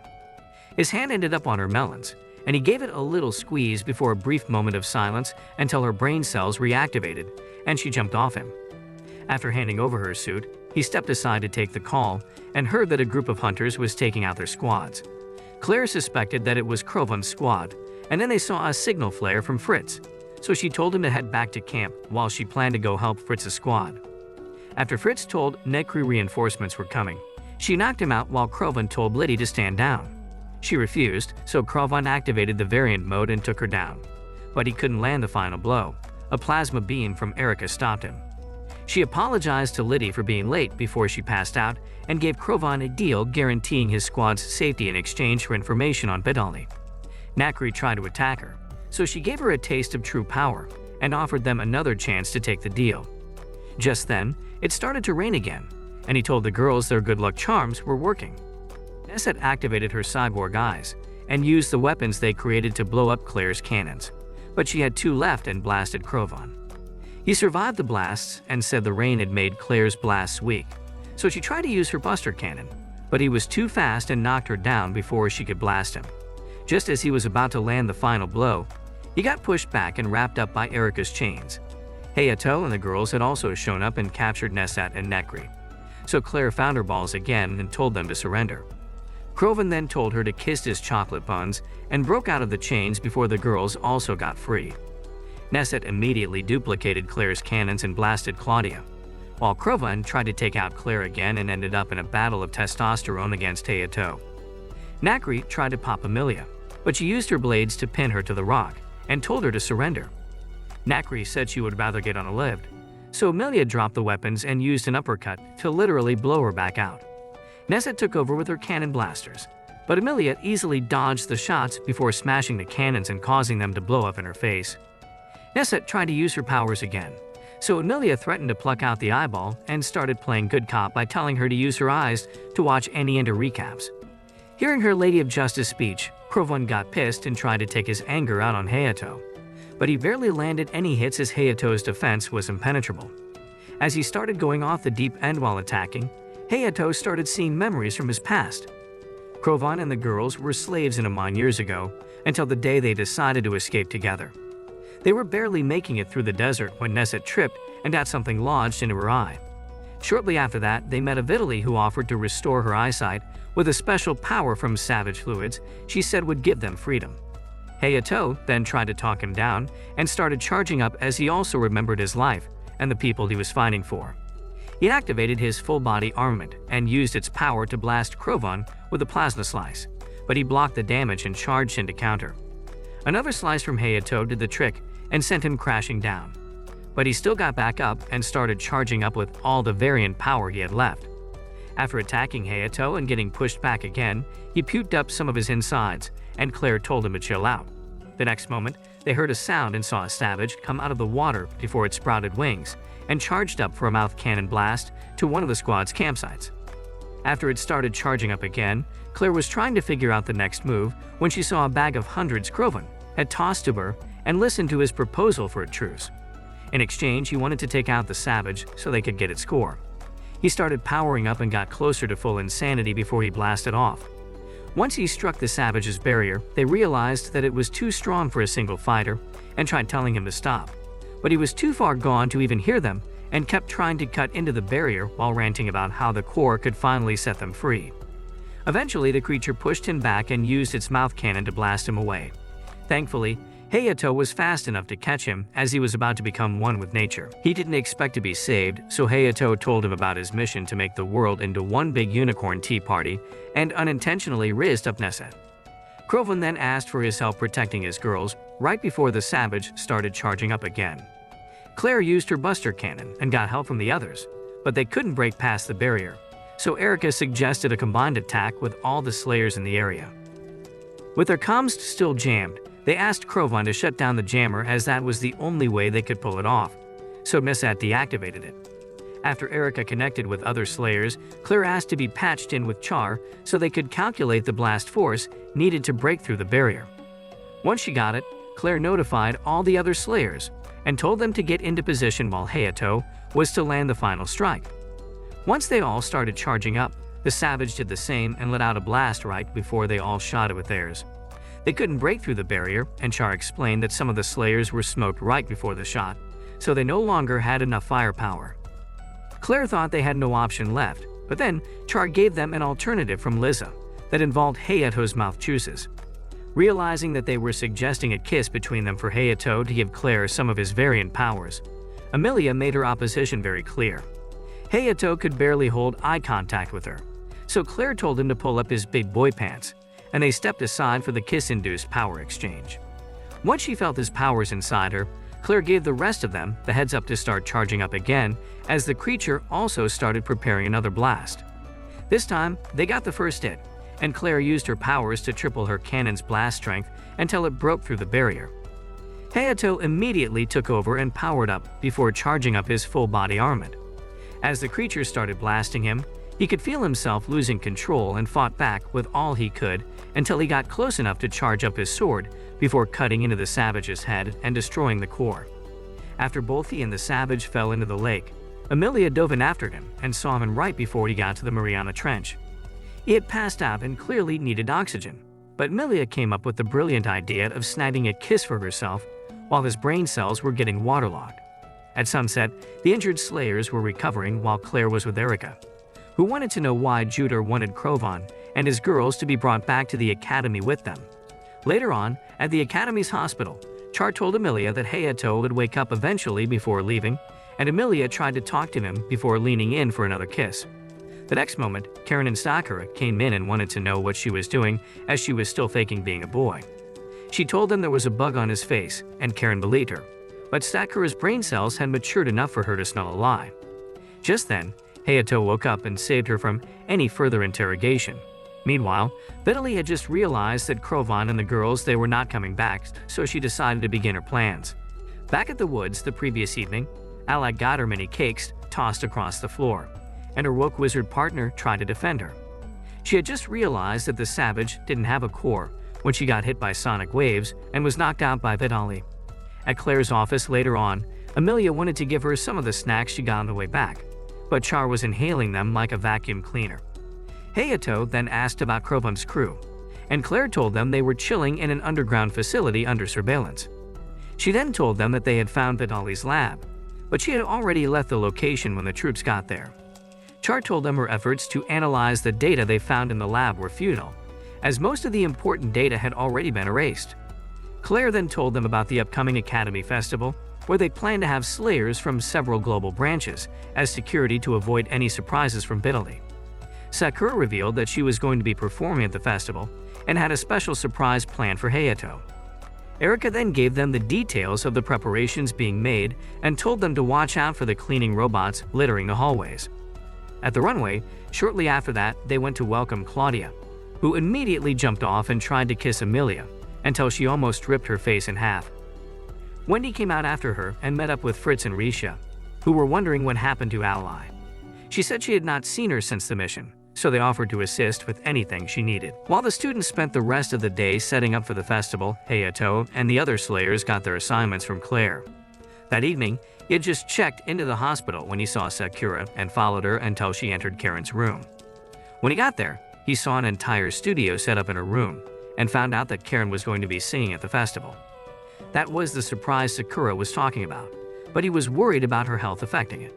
His hand ended up on her melons, and he gave it a little squeeze before a brief moment of silence until her brain cells reactivated, and she jumped off him. After handing over her suit, he stepped aside to take the call and heard that a group of hunters was taking out their squads. Claire suspected that it was Crovan's squad, and then they saw a signal flare from Fritz, so she told him to head back to camp while she planned to go help Fritz's squad. After Fritz told Nekri reinforcements were coming, she knocked him out while Crovan told Liddy to stand down. She refused, so Crovan activated the variant mode and took her down. But he couldn't land the final blow. A plasma beam from Erica stopped him. She apologized to Liddy for being late before she passed out and gave Crovan a deal guaranteeing his squad's safety in exchange for information on Bidali. Nakri tried to attack her, so she gave her a taste of true power and offered them another chance to take the deal. Just then, it started to rain again, and he told the girls their good luck charms were working. Ness had activated her cyborg eyes, and used the weapons they created to blow up Claire's cannons, but she had 2 left and blasted Crovan. He survived the blasts and said the rain had made Claire's blasts weak, so she tried to use her buster cannon, but he was too fast and knocked her down before she could blast him. Just as he was about to land the final blow, he got pushed back and wrapped up by Erica's chains. Hayato and the girls had also shown up and captured Nesat and Nekri, so Claire found her balls again and told them to surrender. Crovan then told her to kiss his chocolate buns and broke out of the chains before the girls also got free. Nesat immediately duplicated Claire's cannons and blasted Claudia, while Crovan tried to take out Claire again and ended up in a battle of testosterone against Hayato. Nekri tried to pop Amelia, but she used her blades to pin her to the rock and told her to surrender. Nekri said she would rather get unalived, so Amelia dropped the weapons and used an uppercut to literally blow her back out. Nesat took over with her cannon blasters, but Amelia easily dodged the shots before smashing the cannons and causing them to blow up in her face. Nesat tried to use her powers again, so Amelia threatened to pluck out the eyeball and started playing good cop by telling her to use her eyes to watch any Ender recaps. Hearing her Lady of Justice speech, Crovan got pissed and tried to take his anger out on Hayato, but he barely landed any hits as Hayato's defense was impenetrable. As he started going off the deep end while attacking, Hayato started seeing memories from his past. Crovan and the girls were slaves in a mine years ago until the day they decided to escape together. They were barely making it through the desert when Nesat tripped and got something lodged into her eye. Shortly after that, they met a Vitaly who offered to restore her eyesight with a special power from savage fluids she said would give them freedom. Hayato then tried to talk him down and started charging up as he also remembered his life and the people he was fighting for. He activated his full-body armament and used its power to blast Crovan with a plasma slice, but he blocked the damage and charged in to counter. Another slice from Hayato did the trick and sent him crashing down, but he still got back up and started charging up with all the variant power he had left. After attacking Hayato and getting pushed back again, he puked up some of his insides, and Claire told him to chill out. The next moment, they heard a sound and saw a savage come out of the water before it sprouted wings and charged up for a mouth cannon blast to one of the squad's campsites. After it started charging up again, Claire was trying to figure out the next move when she saw a bag of hundreds Crovan had tossed to her and listened to his proposal for a truce. In exchange, he wanted to take out the savage so they could get its score. He started powering up and got closer to full insanity before he blasted off. Once he struck the savage's barrier, they realized that it was too strong for a single fighter and tried telling him to stop, but he was too far gone to even hear them and kept trying to cut into the barrier while ranting about how the core could finally set them free. Eventually, the creature pushed him back and used its mouth cannon to blast him away. Thankfully, Hayato was fast enough to catch him as he was about to become one with nature. He didn't expect to be saved, so Hayato told him about his mission to make the world into one big unicorn tea party and unintentionally raised up Nesat. Crovan then asked for his help protecting his girls right before the savage started charging up again. Claire used her buster cannon and got help from the others, but they couldn't break past the barrier, so Erica suggested a combined attack with all the slayers in the area. With their comms still jammed, they asked Crovan to shut down the jammer as that was the only way they could pull it off, so Nesat deactivated it. After Erica connected with other slayers, Claire asked to be patched in with Char so they could calculate the blast force needed to break through the barrier. Once she got it, Claire notified all the other slayers and told them to get into position while Hayato was to land the final strike. Once they all started charging up, the savage did the same and let out a blast right before they all shot it with theirs. They couldn't break through the barrier, and Char explained that some of the slayers were smoked right before the shot, so they no longer had enough firepower. Claire thought they had no option left, but then Char gave them an alternative from Liza that involved Hayato's mouth juices. Realizing that they were suggesting a kiss between them for Hayato to give Claire some of his variant powers, Amelia made her opposition very clear. Hayato could barely hold eye contact with her, so Claire told him to pull up his big boy pants, and they stepped aside for the kiss-induced power exchange. Once she felt his powers inside her, Claire gave the rest of them the heads up to start charging up again as the creature also started preparing another blast. This time, they got the first hit, and Claire used her powers to triple her cannon's blast strength until it broke through the barrier. Hayato immediately took over and powered up before charging up his full-body armament. As the creature started blasting him, He could feel himself losing control and fought back with all he could until he got close enough to charge up his sword before cutting into the savage's head and destroying the core. After both he and the savage fell into the lake, Amelia dove in after him and saw him right before he got to the Mariana Trench. He had passed out and clearly needed oxygen, but Amelia came up with the brilliant idea of snagging a kiss for herself while his brain cells were getting waterlogged. At sunset, the injured slayers were recovering while Claire was with Erica, who wanted to know why Judah wanted Crovan and his girls to be brought back to the academy with them. Later on, at the academy's hospital, Char told Amelia that Hayato would wake up eventually before leaving, and Amelia tried to talk to him before leaning in for another kiss. The next moment, Karen and Sakura came in and wanted to know what she was doing as she was still faking being a boy. She told them there was a bug on his face, and Karen believed her, but Sakura's brain cells had matured enough for her to smell a lie. Just then, Hayato woke up and saved her from any further interrogation. Meanwhile, Vitaly had just realized that Crovan and the girls they were not coming back, so she decided to begin her plans. Back at the woods the previous evening, Alec got her many cakes tossed across the floor, and her woke wizard partner tried to defend her. She had just realized that the savage didn't have a core when she got hit by sonic waves and was knocked out by Vitaly. At Claire's office later on, Amelia wanted to give her some of the snacks she got on the way back, but Char was inhaling them like a vacuum cleaner. Hayato then asked about Krovan's crew, and Claire told them they were chilling in an underground facility under surveillance. She then told them that they had found Vitaly's lab, but she had already left the location when the troops got there. Char told them her efforts to analyze the data they found in the lab were futile, as most of the important data had already been erased. Claire then told them about the upcoming Academy Festival, where they planned to have slayers from several global branches as security to avoid any surprises from Vitaly. Sakura revealed that she was going to be performing at the festival and had a special surprise planned for Hayato. Erica then gave them the details of the preparations being made and told them to watch out for the cleaning robots littering the hallways. At the runway, shortly after that, they went to welcome Claudia, who immediately jumped off and tried to kiss Amelia until she almost ripped her face in half. Wendy came out after her and met up with Fritz and Risha, who were wondering what happened to Ally. She said she had not seen her since the mission, so they offered to assist with anything she needed. While the students spent the rest of the day setting up for the festival, Hayato and the other slayers got their assignments from Claire. That evening, he had just checked into the hospital when he saw Sakura and followed her until she entered Karen's room. When he got there, he saw an entire studio set up in her room and found out that Karen was going to be singing at the festival. That was the surprise Sakura was talking about, but he was worried about her health affecting it.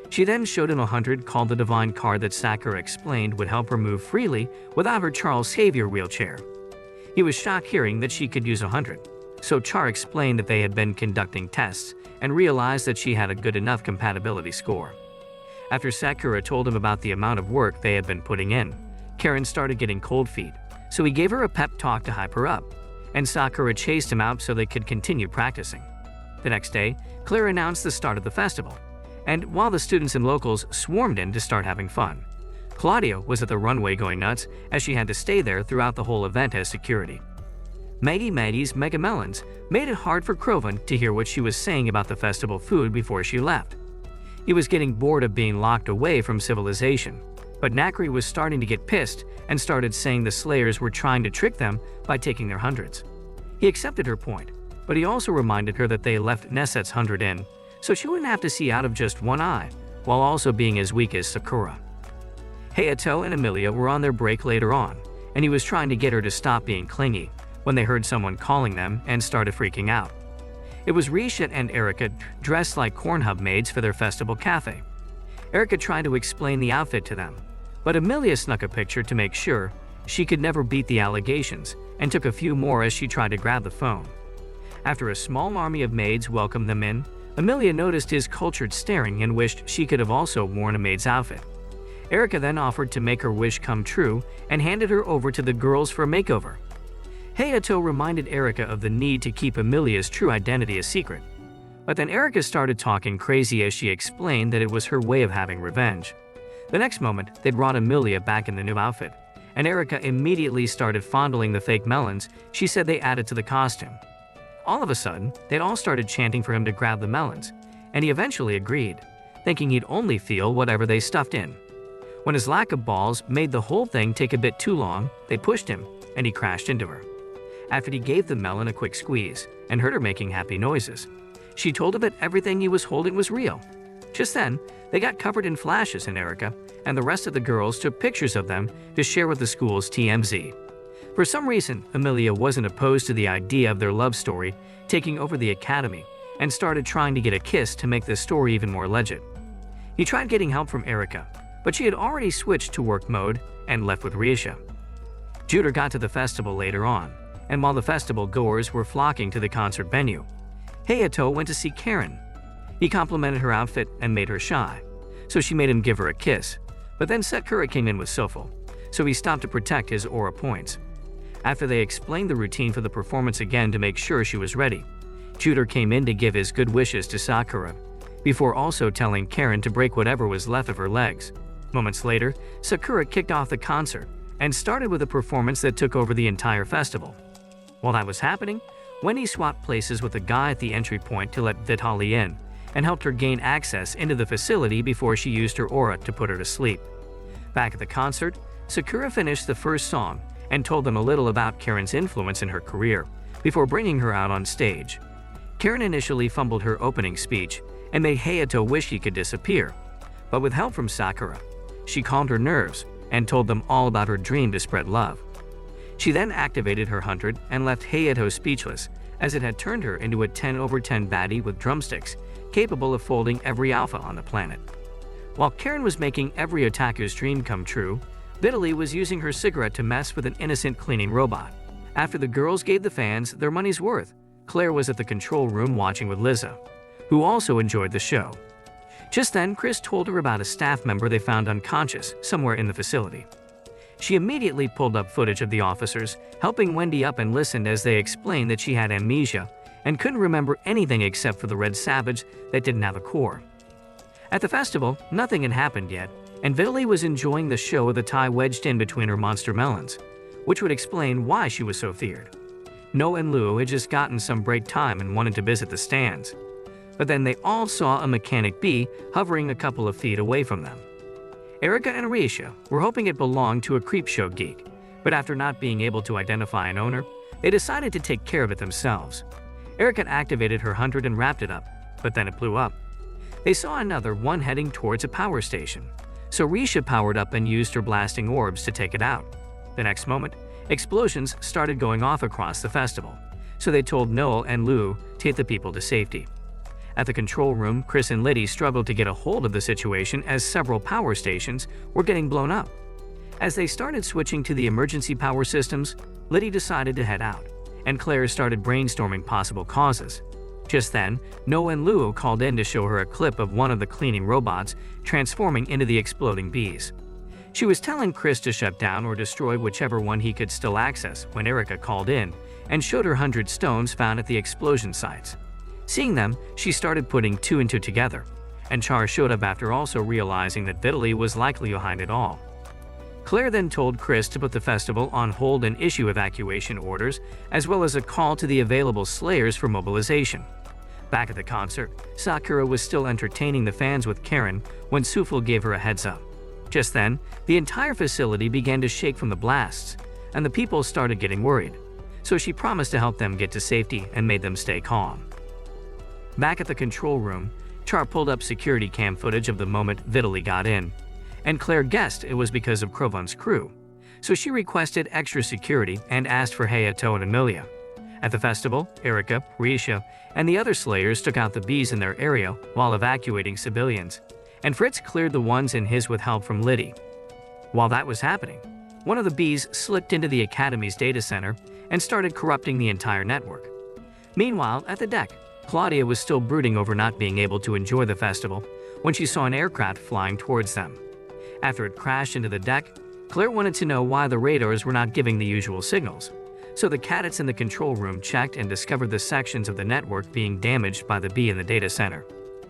She then showed him a 100 called the Divine card that Sakura explained would help her move freely without her Charles Xavier wheelchair. He was shocked hearing that she could use a 100, so Char explained that they had been conducting tests and realized that she had a good enough compatibility score. After Sakura told him about the amount of work they had been putting in, Karen started getting cold feet, so he gave her a pep talk to hype her up, and Sakura chased him out so they could continue practicing. The next day, Claire announced the start of the festival, and while the students and locals swarmed in to start having fun, Claudia was at the runway going nuts as she had to stay there throughout the whole event as security. Maggie's Mega Melons made it hard for Crovan to hear what she was saying about the festival food before she left. He was getting bored of being locked away from civilization, but Nakri was starting to get pissed and started saying the Slayers were trying to trick them by taking their hundreds. He accepted her point, but he also reminded her that they left Neset's 100 in, so she wouldn't have to see out of just one eye, while also being as weak as Sakura. Hayato and Amelia were on their break later on, and he was trying to get her to stop being clingy when they heard someone calling them and started freaking out. It was Risha and Erica dressed like corn hub maids for their festival cafe. Erica tried to explain the outfit to them, but Amelia snuck a picture to make sure she could never beat the allegations and took a few more as she tried to grab the phone. After a small army of maids welcomed them in, Amelia noticed his cultured staring and wished she could have also worn a maid's outfit. Erica then offered to make her wish come true and handed her over to the girls for a makeover. Hayato reminded Erica of the need to keep Amelia's true identity a secret, but then Erica started talking crazy as she explained that it was her way of having revenge. The next moment, they brought Amelia back in the new outfit, and Erica immediately started fondling the fake melons she said they added to the costume. All of a sudden, they'd all started chanting for him to grab the melons, and he eventually agreed, thinking he'd only feel whatever they stuffed in. When his lack of balls made the whole thing take a bit too long, they pushed him, and he crashed into her. After he gave the melon a quick squeeze and heard her making happy noises, she told him that everything he was holding was real. Just then, they got covered in flashes, and Erica and the rest of the girls took pictures of them to share with the school's TMZ. For some reason, Amelia wasn't opposed to the idea of their love story taking over the academy and started trying to get a kiss to make the story even more legit. He tried getting help from Erica, but she had already switched to work mode and left with Risha. Judah got to the festival later on, and while the festival goers were flocking to the concert venue, Hayato went to see Karen. He complimented her outfit and made her shy, so she made him give her a kiss, but then Sakura came in with Sofel, so he stopped to protect his aura points. After they explained the routine for the performance again to make sure she was ready, Judah came in to give his good wishes to Sakura, before also telling Karen to break whatever was left of her legs. Moments later, Sakura kicked off the concert and started with a performance that took over the entire festival. While that was happening, Wendy swapped places with a guy at the entry point to let Vitali in and helped her gain access into the facility before she used her aura to put her to sleep. Back at the concert, Sakura finished the first song and told them a little about Karen's influence in her career before bringing her out on stage. Karen initially fumbled her opening speech and made Hayato wish he could disappear, but with help from Sakura, she calmed her nerves and told them all about her dream to spread love. She then activated her 100 and left Hayato speechless, as it had turned her into a 10/10 baddie with drumsticks, capable of folding every alpha on the planet. While Karen was making every otaku's dream come true, Vitali was using her cigarette to mess with an innocent cleaning robot. After the girls gave the fans their money's worth, Claire was at the control room watching with Liza, who also enjoyed the show. Just then, Chris told her about a staff member they found unconscious somewhere in the facility. She immediately pulled up footage of the officers, helping Wendy up, and listened as they explained that she had amnesia and couldn't remember anything except for the red savage that didn't have a core. At the festival, nothing had happened yet, and Vitali was enjoying the show with a tie wedged in between her monster melons, which would explain why she was so feared. No and Lou had just gotten some break time and wanted to visit the stands, but then they all saw a mechanic bee hovering a couple of feet away from them. Erica and Arisha were hoping it belonged to a creepshow geek, but after not being able to identify an owner, they decided to take care of it themselves. Erica activated her 100 and wrapped it up, but then it blew up. They saw another one heading towards a power station, so Risha powered up and used her blasting orbs to take it out. The next moment, explosions started going off across the festival, so they told Noel and Lou to get the people to safety. At the control room, Chris and Liddy struggled to get a hold of the situation as several power stations were getting blown up. As they started switching to the emergency power systems, Liddy decided to head out, and Claire started brainstorming possible causes. Just then, Noah and Lou called in to show her a clip of one of the cleaning robots transforming into the exploding bees. She was telling Chris to shut down or destroy whichever one he could still access when Erica called in and showed her 100 stones found at the explosion sites. Seeing them, she started putting two and two together, and Char showed up after also realizing that Vitali was likely behind it all. Claire then told Chris to put the festival on hold and issue evacuation orders, as well as a call to the available slayers for mobilization. Back at the concert, Sakura was still entertaining the fans with Karen when Sufel gave her a heads up. Just then, the entire facility began to shake from the blasts, and the people started getting worried, so she promised to help them get to safety and made them stay calm. Back at the control room, Char pulled up security cam footage of the moment Vitali got in, and Claire guessed it was because of Krovon's crew, so she requested extra security and asked for Hayato and Amelia. At the festival, Erica, Risha, and the other slayers took out the bees in their area while evacuating civilians, and Fritz cleared the ones in his with help from Liddy. While that was happening, one of the bees slipped into the Academy's data center and started corrupting the entire network. Meanwhile, at the deck, Claudia was still brooding over not being able to enjoy the festival when she saw an aircraft flying towards them. After it crashed into the deck, Claire wanted to know why the radars were not giving the usual signals, so the cadets in the control room checked and discovered the sections of the network being damaged by the bee in the data center.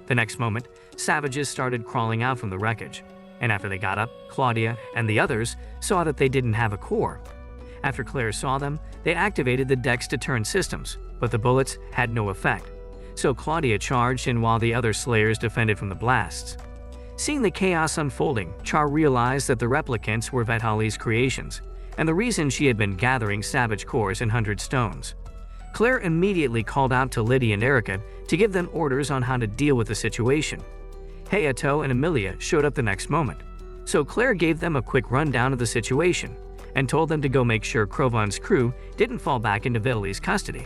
The next moment, savages started crawling out from the wreckage, and after they got up, Claudia and the others saw that they didn't have a core. After Claire saw them, they activated the deck's deterrent systems, but the bullets had no effect, so Claudia charged in while the other slayers defended from the blasts. Seeing the chaos unfolding, Char realized that the replicants were Vitali's creations, and the reason she had been gathering savage cores and 100 stones. Claire immediately called out to Lydia and Erica to give them orders on how to deal with the situation. Hayato and Amelia showed up the next moment, so Claire gave them a quick rundown of the situation and told them to go make sure Krovan's crew didn't fall back into Vitali's custody.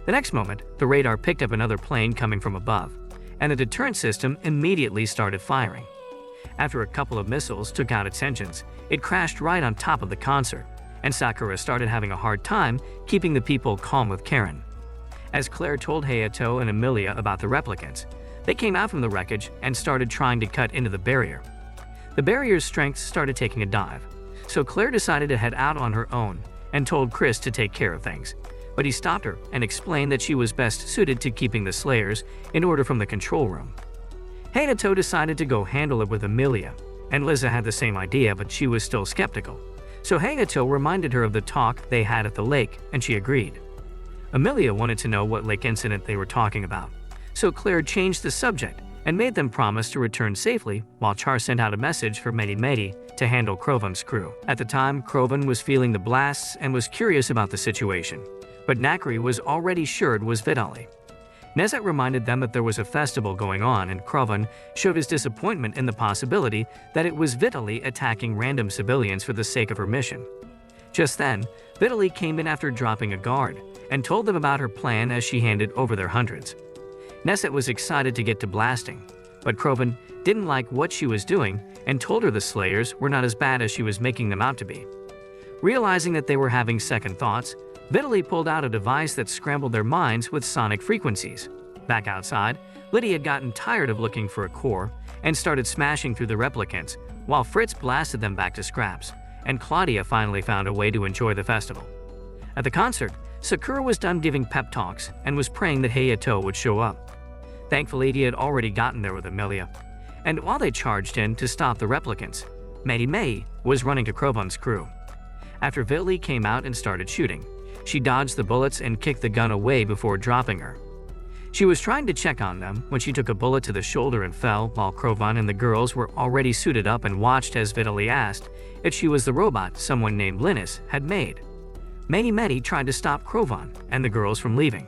The next moment, the radar picked up another plane coming from above, and the deterrent system immediately started firing. After a couple of missiles took out its engines, it crashed right on top of the concert, and Sakura started having a hard time keeping the people calm with Karen. As Claire told Hayato and Amelia about the replicants, they came out from the wreckage and started trying to cut into the barrier. The barrier's strength started taking a dive, so Claire decided to head out on her own and told Chris to take care of things, but he stopped her and explained that she was best suited to keeping the Slayers in order from the control room. Hayato decided to go handle it with Amelia, and Liza had the same idea, but she was still skeptical, so Hayato reminded her of the talk they had at the lake, and she agreed. Amelia wanted to know what lake incident they were talking about, so Claire changed the subject and made them promise to return safely, while Char sent out a message for Medi to handle Krovan's crew. At the time, Krovan was feeling the blasts and was curious about the situation, but Nakri was already sure it was Vitali. Nezet reminded them that there was a festival going on, and Krovan showed his disappointment in the possibility that it was Vitali attacking random civilians for the sake of her mission. Just then, Vitali came in after dropping a guard and told them about her plan as she handed over their hundreds. Nezet was excited to get to blasting, but Krovan didn't like what she was doing and told her the Slayers were not as bad as she was making them out to be. Realizing that they were having second thoughts, Vitali pulled out a device that scrambled their minds with sonic frequencies. Back outside, Lydia had gotten tired of looking for a core and started smashing through the replicants, while Fritz blasted them back to scraps, and Claudia finally found a way to enjoy the festival. At the concert, Sakura was done giving pep talks and was praying that Hayato would show up. Thankfully, he had already gotten there with Amelia, and while they charged in to stop the replicants, Mei was running to Krovan's crew. After Vitali came out and started shooting, she dodged the bullets and kicked the gun away before dropping her. She was trying to check on them when she took a bullet to the shoulder and fell, while Krovan and the girls were already suited up and watched as Vitali asked if she was the robot someone named Linus had made. Medi tried to stop Krovan and the girls from leaving,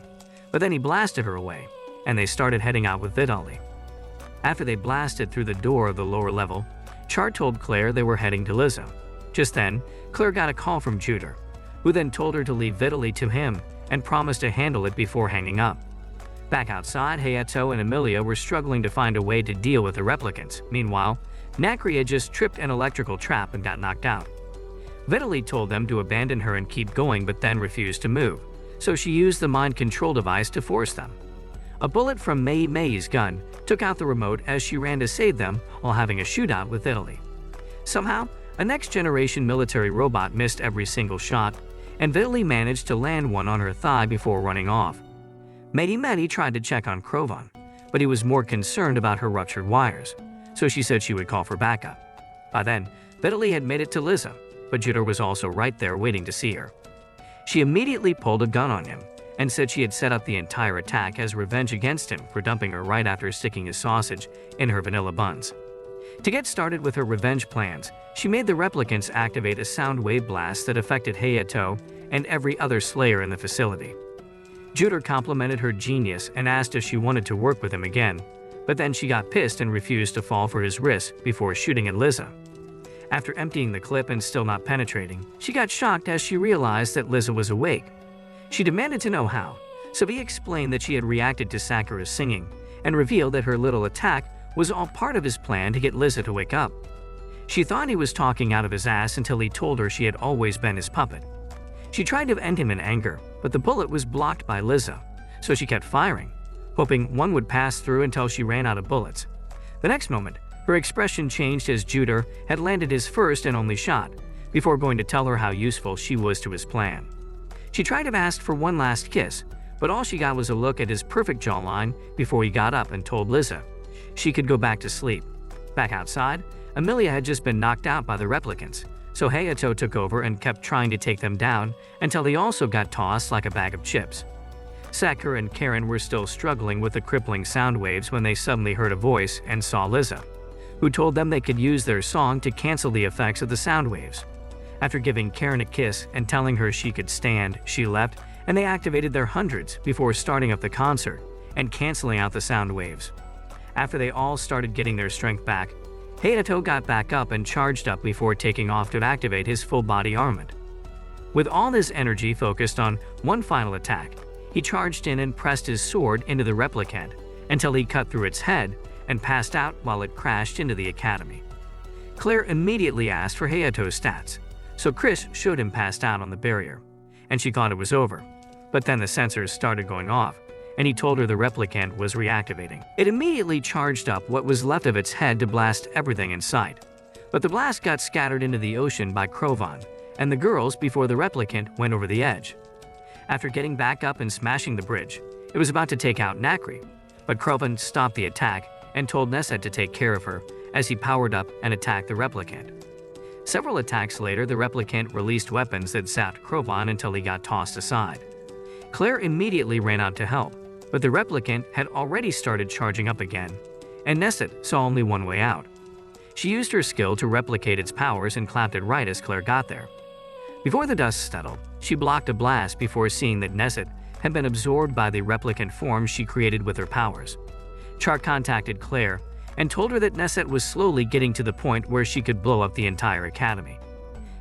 but then he blasted her away, and they started heading out with Vitali. After they blasted through the door of the lower level, Char told Claire they were heading to Liza. Just then, Claire got a call from Juder, who then told her to leave Vitali to him and promised to handle it before hanging up. Back outside, Hayato and Amelia were struggling to find a way to deal with the replicants. Meanwhile, Nakri had just tripped an electrical trap and got knocked out. Vitali told them to abandon her and keep going, but then refused to move, so she used the mind control device to force them. A bullet from Mei's gun took out the remote as she ran to save them while having a shootout with Vitali. Somehow, a next-generation military robot missed every single shot, and Vitali managed to land one on her thigh before running off. Medi tried to check on Krovan, but he was more concerned about her ruptured wires, so she said she would call for backup. By then, Vitali had made it to Liza, but Juder was also right there waiting to see her. She immediately pulled a gun on him and said she had set up the entire attack as revenge against him for dumping her right after sticking his sausage in her vanilla buns. To get started with her revenge plans, she made the replicants activate a sound wave blast that affected Hayato and every other Slayer in the facility. Juder complimented her genius and asked if she wanted to work with him again, but then she got pissed and refused to fall for his wrist before shooting at Liza. After emptying the clip and still not penetrating, she got shocked as she realized that Liza was awake. She demanded to know how, so he explained that she had reacted to Sakura's singing and revealed that her little attack was all part of his plan to get Liza to wake up. She thought he was talking out of his ass until he told her she had always been his puppet. She tried to end him in anger, but the bullet was blocked by Liza, so she kept firing, hoping one would pass through until she ran out of bullets. The next moment, her expression changed as Juder had landed his first and only shot, before going to tell her how useful she was to his plan. She tried to ask for one last kiss, but all she got was a look at his perfect jawline before he got up and told Liza she could go back to sleep. Back outside, Amelia had just been knocked out by the replicants, so Hayato took over and kept trying to take them down until he also got tossed like a bag of chips. Sakura and Karen were still struggling with the crippling sound waves when they suddenly heard a voice and saw Liza. who told them they could use their song to cancel the effects of the sound waves. After giving Karen a kiss and telling her she could stand, she left, and they activated their hundreds before starting up the concert and canceling out the sound waves. After they all started getting their strength back, Hayato got back up and charged up before taking off to activate his full-body armament. With all his energy focused on one final attack, he charged in and pressed his sword into the replicant until he cut through its head and passed out while it crashed into the academy. Claire immediately asked for Hayato's stats, so Chris showed him passed out on the barrier, and she thought it was over. But then the sensors started going off, and he told her the replicant was reactivating. It immediately charged up what was left of its head to blast everything in sight. But the blast got scattered into the ocean by Krovan and the girls before the replicant went over the edge. After getting back up and smashing the bridge, it was about to take out Nakri, but Krovan stopped the attack and told Neset to take care of her as he powered up and attacked the replicant. Several attacks later, the replicant released weapons that zapped Krovan until he got tossed aside. Claire immediately ran out to help, but the replicant had already started charging up again, and Neset saw only one way out. She used her skill to replicate its powers and clapped it right as Claire got there. Before the dust settled, she blocked a blast before seeing that Neset had been absorbed by the replicant form she created with her powers. Char contacted Claire and told her that Neset was slowly getting to the point where she could blow up the entire academy.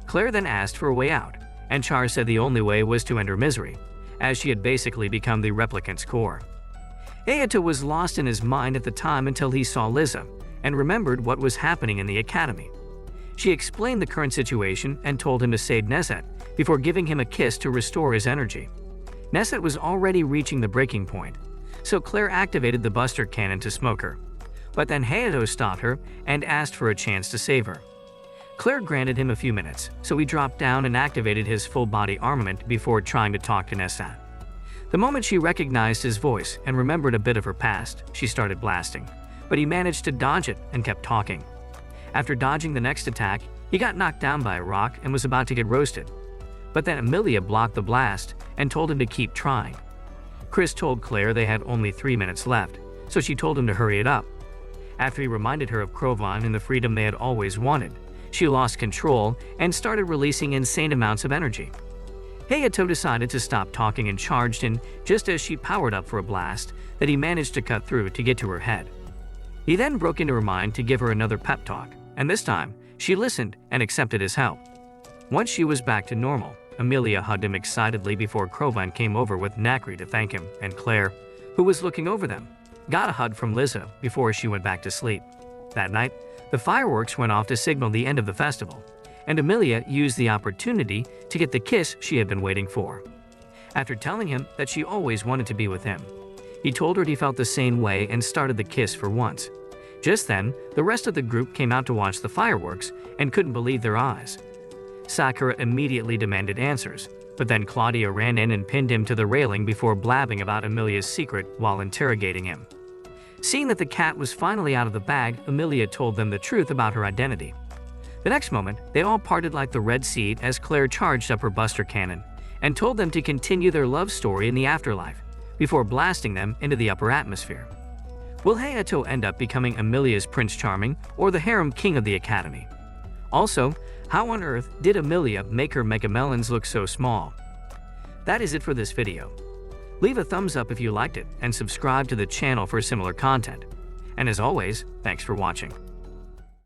Claire then asked for a way out, and Char said the only way was to end her misery, as she had basically become the replicant's core. Hayato was lost in his mind at the time until he saw Liza and remembered what was happening in the academy. She explained the current situation and told him to save Neset before giving him a kiss to restore his energy. Neset was already reaching the breaking point, so Claire activated the buster cannon to smoke her. But then Hayato stopped her and asked for a chance to save her. Claire granted him a few minutes, so he dropped down and activated his full-body armament before trying to talk to Neset. The moment she recognized his voice and remembered a bit of her past, she started blasting, but he managed to dodge it and kept talking. After dodging the next attack, he got knocked down by a rock and was about to get roasted. But then Amelia blocked the blast and told him to keep trying. Chris told Claire they had only 3 minutes left, so she told him to hurry it up. After he reminded her of Krovan and the freedom they had always wanted, she lost control and started releasing insane amounts of energy. Hayato decided to stop talking and charged in just as she powered up for a blast that he managed to cut through to get to her head. He then broke into her mind to give her another pep talk, and this time, she listened and accepted his help. Once she was back to normal, Amelia hugged him excitedly before Krovan came over with Nakri to thank him, and Claire, who was looking over them, got a hug from Liza before she went back to sleep. That night, the fireworks went off to signal the end of the festival, and Amelia used the opportunity to get the kiss she had been waiting for. After telling him that she always wanted to be with him, he told her he felt the same way and started the kiss for once. Just then, the rest of the group came out to watch the fireworks and couldn't believe their eyes. Sakura immediately demanded answers, but then Claudia ran in and pinned him to the railing before blabbing about Amelia's secret while interrogating him. Seeing that the cat was finally out of the bag, Amelia told them the truth about her identity. The next moment, they all parted like the Red Sea as Claire charged up her buster cannon and told them to continue their love story in the afterlife before blasting them into the upper atmosphere. Will Hayato end up becoming Amelia's Prince Charming or the harem king of the academy? Also, how on earth did Amelia make her megamelons look so small? That is it for this video. Leave a thumbs up if you liked it and subscribe to the channel for similar content. And as always, thanks for watching.